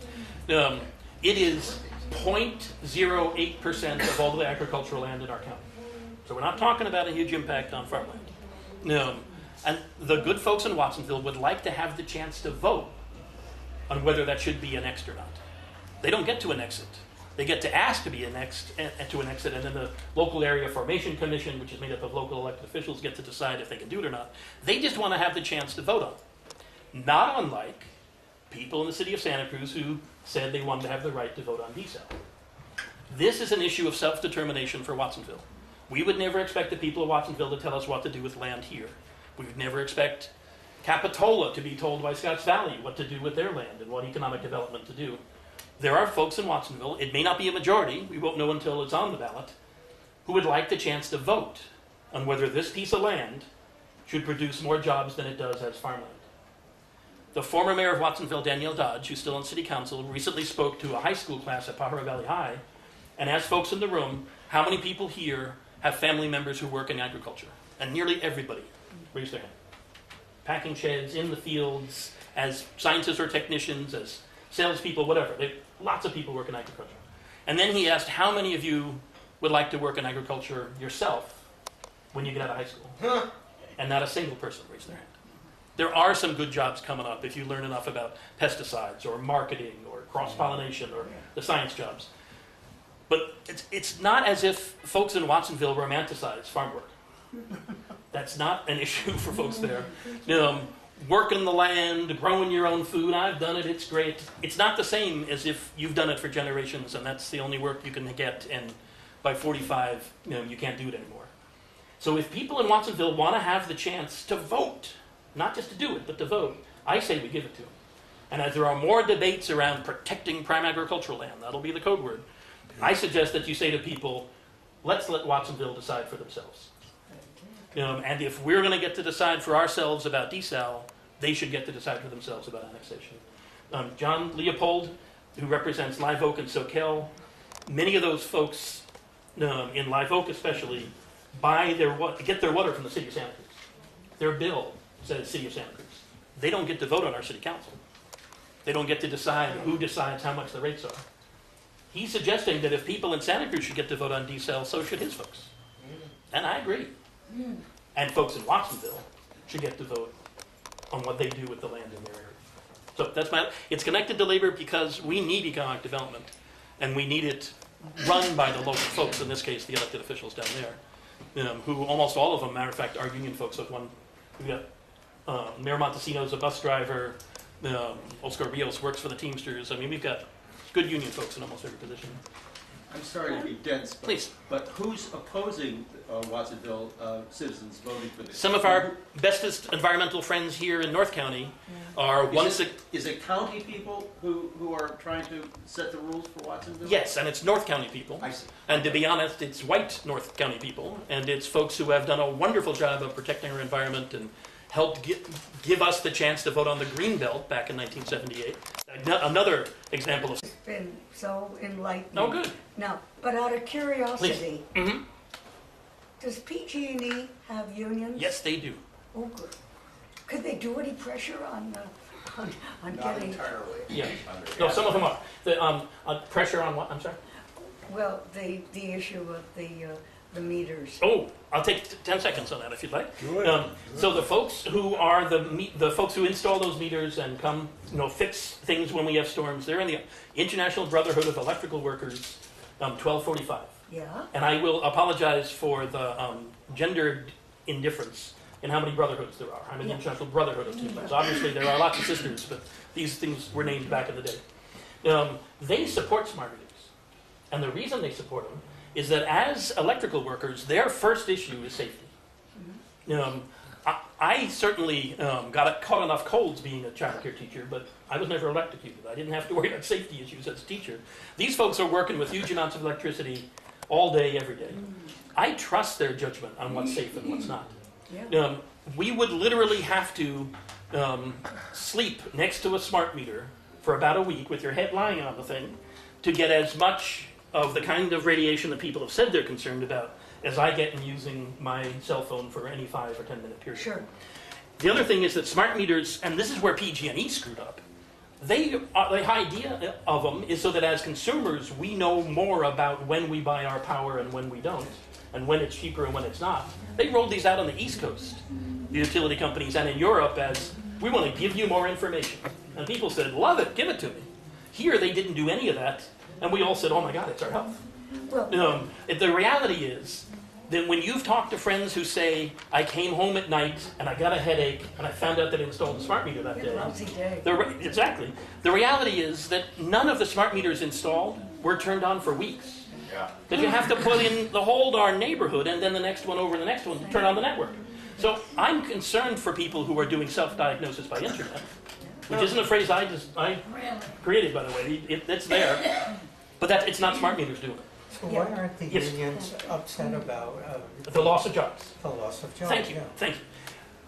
It is 0.08% of all the agricultural land in our county. So we're not talking about a huge impact on farmland. And the good folks in Watsonville would like to have the chance to vote on whether that should be annexed or not. They don't get to annex it. They get to ask to be annexed, and then the local area formation commission, which is made up of local elected officials, get to decide if they can do it or not. They just want to have the chance to vote on it. Not unlike people in the city of Santa Cruz who said they wanted to have the right to vote on desal. This is an issue of self-determination for Watsonville. We would never expect the people of Watsonville to tell us what to do with land here. We would never expect Capitola to be told by Scotts Valley what to do with their land and what economic development to do. There are folks in Watsonville, it may not be a majority, we won't know until it's on the ballot, who would like the chance to vote on whether this piece of land should produce more jobs than it does as farmland. The former mayor of Watsonville, Danielle Dodge, who's still on city council, recently spoke to a high school class at Pajaro Valley High and asked folks in the room how many people here have family members who work in agriculture. And nearly everybody raised their hand. Packing sheds, in the fields, as scientists or technicians, as salespeople, whatever. Lots of people work in agriculture. And then he asked, how many of you would like to work in agriculture yourself when you get out of high school? And not a single person raised their hand. There are some good jobs coming up if you learn enough about pesticides or marketing or cross-pollination or the science jobs. But it's not as if folks in Watsonville romanticize farm work. That's not an issue for folks there. Working the land, growing your own food, I've done it, it's great. It's not the same as if you've done it for generations and that's the only work you can get, and by 45, you can't do it anymore. So if people in Watsonville want to have the chance to vote, not just to do it, but to vote, I say we give it to them. And as there are more debates around protecting prime agricultural land, that'll be the code word, I suggest that you say to people, let's let Watsonville decide for themselves. And if we're going to get to decide for ourselves about desal, they should get to decide for themselves about annexation. John Leopold, who represents Live Oak and Soquel, many of those folks in Live Oak especially get their water from the city of Santa Cruz. Their bill says city of Santa Cruz. They don't get to vote on our city council. They don't get to decide who decides how much the rates are. He's suggesting that if people in Santa Cruz should get to vote on desal, so should his folks. And I agree. And folks in Watsonville should get to vote on what they do with the land in their area. So it's connected to labor because we need economic development, and we need it run by the local folks, in this case, the elected officials down there, who almost all of them, matter of fact, are union folks. We've got Mayor Montesino's a bus driver, Oscar Rios works for the Teamsters. I mean, we've got good union folks in almost every position.
I'm sorry to be dense,
Please.
But who's opposing Watsonville citizens voting for this?
Some of our bestest environmental friends here in North County are
Is it county people who are trying to set the rules for Watsonville?
Yes, and it's North County people.
I see.
And to be honest, it's white North County people, and it's folks who have done a wonderful job of protecting our environment and helped give us the chance to vote on the Green Belt back in 1978. Another example of...
It's been so enlightening.
Oh, good.
Now, but out of curiosity,
Mm-hmm.
does PG&E have unions?
Yes, they do.
Oh, good. Could they do any pressure on
Not
getting,
entirely.
Yeah. No, some of them are. The pressure on what? I'm sorry?
well, the issue of the meters?
Oh, I'll take 10 seconds on that if you'd like.
Good.
So the folks who are the folks who install those meters and come, fix things when we have storms, they're in the International Brotherhood of Electrical Workers, 1245.
Yeah?
And I will apologize for the gendered indifference in how many brotherhoods there are. I'm in the International Brotherhood of Teamsters. Obviously, there are lots of sisters, but these things were named back in the day. They support smart meters. And the reason they support them is that as electrical workers, their first issue is safety. I certainly got caught enough colds being a child care teacher, but I was never electrocuted. I didn't have to worry about safety issues as a teacher. These folks are working with huge amounts of electricity all day, every day. I trust their judgment on what's safe and what's not.
Yeah.
We would literally have to sleep next to a smart meter for about a week with your head lying on the thing to get as much of the kind of radiation that people have said they're concerned about as I get in using my cell phone for any 5 or 10 minute period.
Sure.
The other thing is that smart meters, and this is where PG&E screwed up, the idea of them is so that as consumers we know more about when we buy our power and when we don't, and when it's cheaper and when it's not. They rolled these out on the East Coast, the utility companies, and in Europe as, we want to give you more information. And people said, love it, give it to me. Here they didn't do any of that, and we all said, oh my God, it's our health.
Well,
The reality is that when you've talked to friends who say, I came home at night and I got a headache and I found out that I installed a smart meter that day.
lousy day.
Exactly. The reality is that none of the smart meters installed were turned on for weeks.
Yeah.
Because you have to put in the whole darn neighborhood and then the next one over the next one to turn on the network. So I'm concerned for people who are doing self-diagnosis by internet, which isn't a phrase I created, by the way. It's there. But it's not smart meters doing it.
So why aren't the
Yes.
unions upset about
The loss of jobs.
the loss of jobs?
Thank you,
Yeah.
thank you.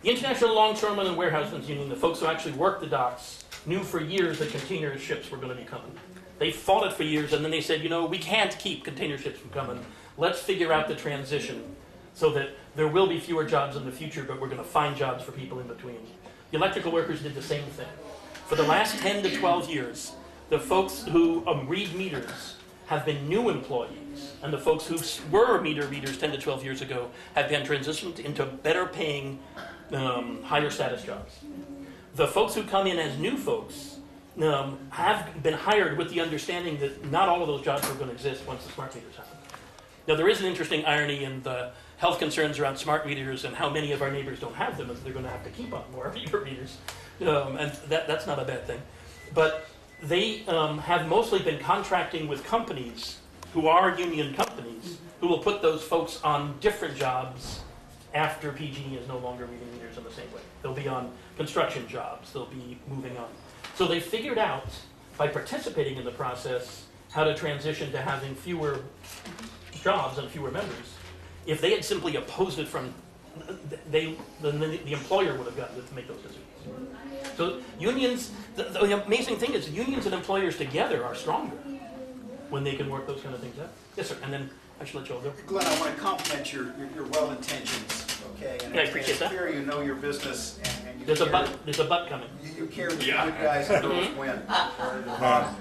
The International Longshoremen and Warehousemen's Union, the folks who actually work the docks, knew for years that container ships were going to be coming. They fought it for years, and then they said, we can't keep container ships from coming. Let's figure out the transition so that there will be fewer jobs in the future, but we're going to find jobs for people in between. The electrical workers did the same thing. For the last 10 to 12 years, the folks who read meters have been new employees, and the folks who were meter readers 10 to 12 years ago have been transitioned into better paying, higher status jobs. The folks who come in as new folks have been hired with the understanding that not all of those jobs are going to exist once the smart meters happen. Now there is an interesting irony in the health concerns around smart meters and how many of our neighbors don't have them, as they're going to have to keep on more meter readers, and that's not a bad thing. But they have mostly been contracting with companies who are union companies who will put those folks on different jobs after PG&E is no longer reading meters in the same way. They'll be on construction jobs. They'll be moving on. So they figured out, by participating in the process, how to transition to having fewer jobs and fewer members. If they had simply opposed it from, then the employer would have gotten to make those decisions. So unions, the amazing thing is unions and employers together are stronger. when they can work those kind of things out. Yes, sir, and then I should let you all go.
Glenn, I want to compliment your well intentions, okay? And
Yeah, I appreciate that.
It's clear you know your business and you
There's a
care.
there's a butt coming.
You care that the good guys and girls win.
Uh,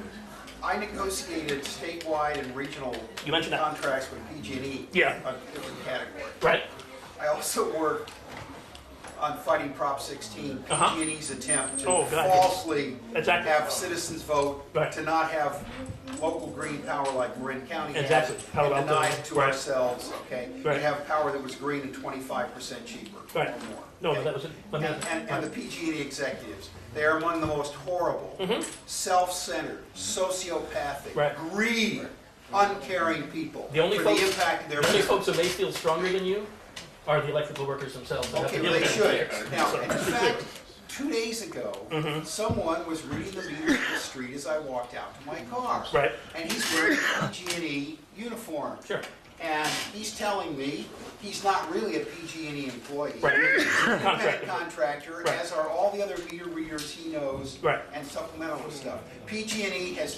I negotiated statewide and regional
You mentioned that.
contracts with PG&E.
Yeah.
On different categories.
Right?
I also worked on fighting Prop 16,
Uh-huh.
PG&E's attempt to
Oh, God,
falsely
Exactly.
have citizens vote
Right.
to not have local green power like Marin County has,
Exactly. How
and
about
deny
those?
it to
Right.
ourselves, okay?
Right.
And have power that was green and 25% cheaper or
Right.
more.
No,
okay?
that was it.
And the PG&E executives, they are among the most horrible, self-centered, sociopathic,
Right.
greedy, uncaring people
The only
for
folks-
the impact of their
The only
business.
folks who may feel stronger than you are the electrical workers themselves. I have
Okay,
to
well,
give
they
them
should.
that.
Now,
So-
in fact, 2 days ago, someone was reading the meter in the street as I walked out to my car.
Right.
And he's wearing a PG&E uniform.
Sure.
And he's telling me he's not really a PG&E employee.
Right.
He's an independent
Contractor.
contractor,
Right.
as are all the other meter readers he knows.
Right.
And supplemental stuff. PG&E has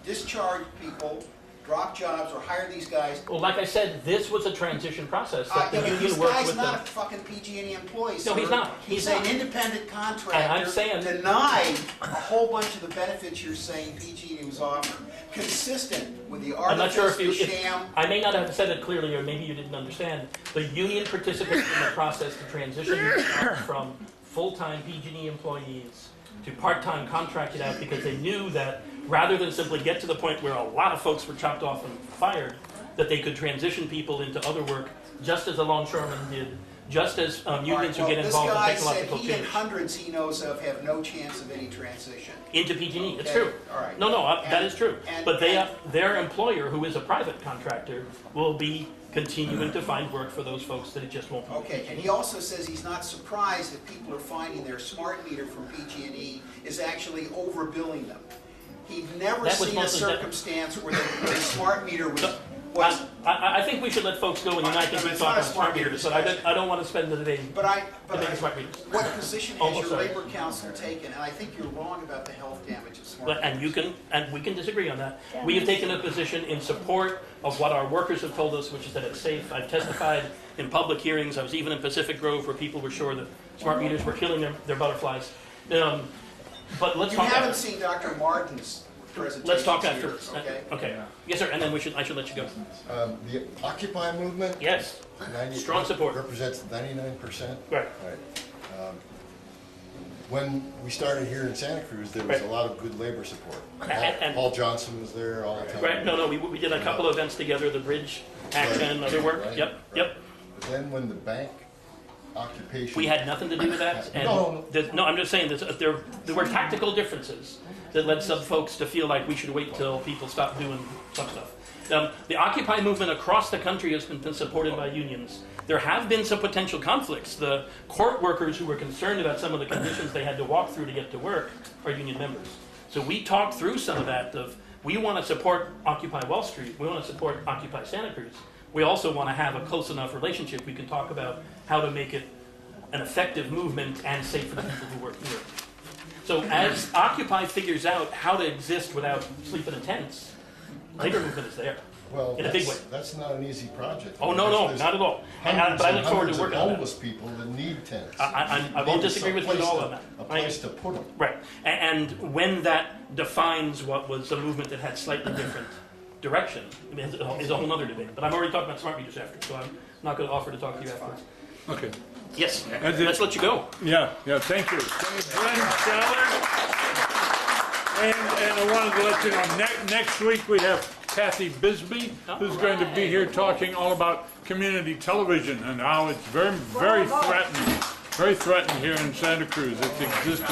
discharged people, dropped jobs, or hired these guys.
Well, like I said, this was a transition process that the
Yeah, but
union
this
worked
guy's
with
not
them.
a fucking PG&E employee,
No, he's
sir.
not.
He's
He's
an
not.
independent contractor.
And I'm saying-
denied a whole bunch of the benefits you're saying PG&E was offering, consistent with the
I'm not sure
artifice,
if you,
the sham.
I may not have said it clearly, or maybe you didn't understand. The union participated in the process to transition from full-time PG&E employees to part-time contracted out because they knew that rather than simply get to the point where a lot of folks were chopped off and fired, that they could transition people into other work, just as the longshoremen did, just as unions who get involved in technological
This guy said he and
change.
hundreds he knows of have no chance of any transition.
Into PG&E, it's
Okay,
true.
all right.
No, that
And-
is true.
and-
But
and-
their employer, who is a private contractor, will be continuing to find work for those folks that it just won't be.
Okay, and he also says he's not surprised that people are finding their smart meter from PG&E is actually overbilling them. He's never
That was
seen a
mostly
circumstance where the smart meter was
I think we should let folks go and then I can
No,
keep
it's not
talking
a
about
smart
smart
meter
meters, but
discussion.
I don't want to spend the day
but
debating smart meters.
what position
Oh,
has your
sorry.
labor council taken? And I think you're wrong about the health damage of smart
But,
meters.
and we can disagree on that. We have taken a position in support of what our workers have told us, which is that it's safe. I've testified in public hearings. I was even in Pacific Grove where people were sure that smart meters were killing their butterflies. But let's
You
talk
haven't
after.
seen Dr. Martin's presentation.
Let's talk after.
Okay?
Okay. Yes, sir. And then I should let you go.
The Occupy movement.
Yes.
90
Strong support.
Represents 99%.
Right.
When we started here in Santa Cruz, there was
Right.
a lot of good labor support.
And-
Paul Johnson was there all the time.
Right. No. We did a couple of events together. The bridge action, other work.
Right,
Yep.
right.
Yep.
But then when the bank occupation.
We had nothing to do with that. And
No.
no, I'm just saying there were tactical differences that led some folks to feel like we should wait till people stop doing some stuff. The Occupy movement across the country has been supported by unions. There have been some potential conflicts. The court workers who were concerned about some of the conditions they had to walk through to get to work are union members. So we talked through some of that we want to support Occupy Wall Street. We want to support Occupy Santa Cruz. We also want to have a close enough relationship. We can talk about how to make it an effective movement and safe for the people who work here. So as Occupy figures out how to exist without sleeping in tents, labor movement is there.
Well,
in a big way.
That's not an easy project.
Oh, no,
There's
not at all. But
hundreds
I
and
look forward to
hundreds of
working on that.
homeless people that need tents.
I won't disagree with you at all on that.
A place to put them.
Right. And when that defines what was a movement that had slightly different direction, I mean, is a whole other debate. But I'm already talking about smart meters after, so I'm not going to offer to talk to you afterwards.
Okay.
Yes,
That's it.
let's let you go.
Yeah, thank you. Cruz Glen Schaller. And I wanted to let you know, next week we have Kathy Bisbee, who's going to be here talking all about community television and how it's very threatening here in Santa Cruz. It's existed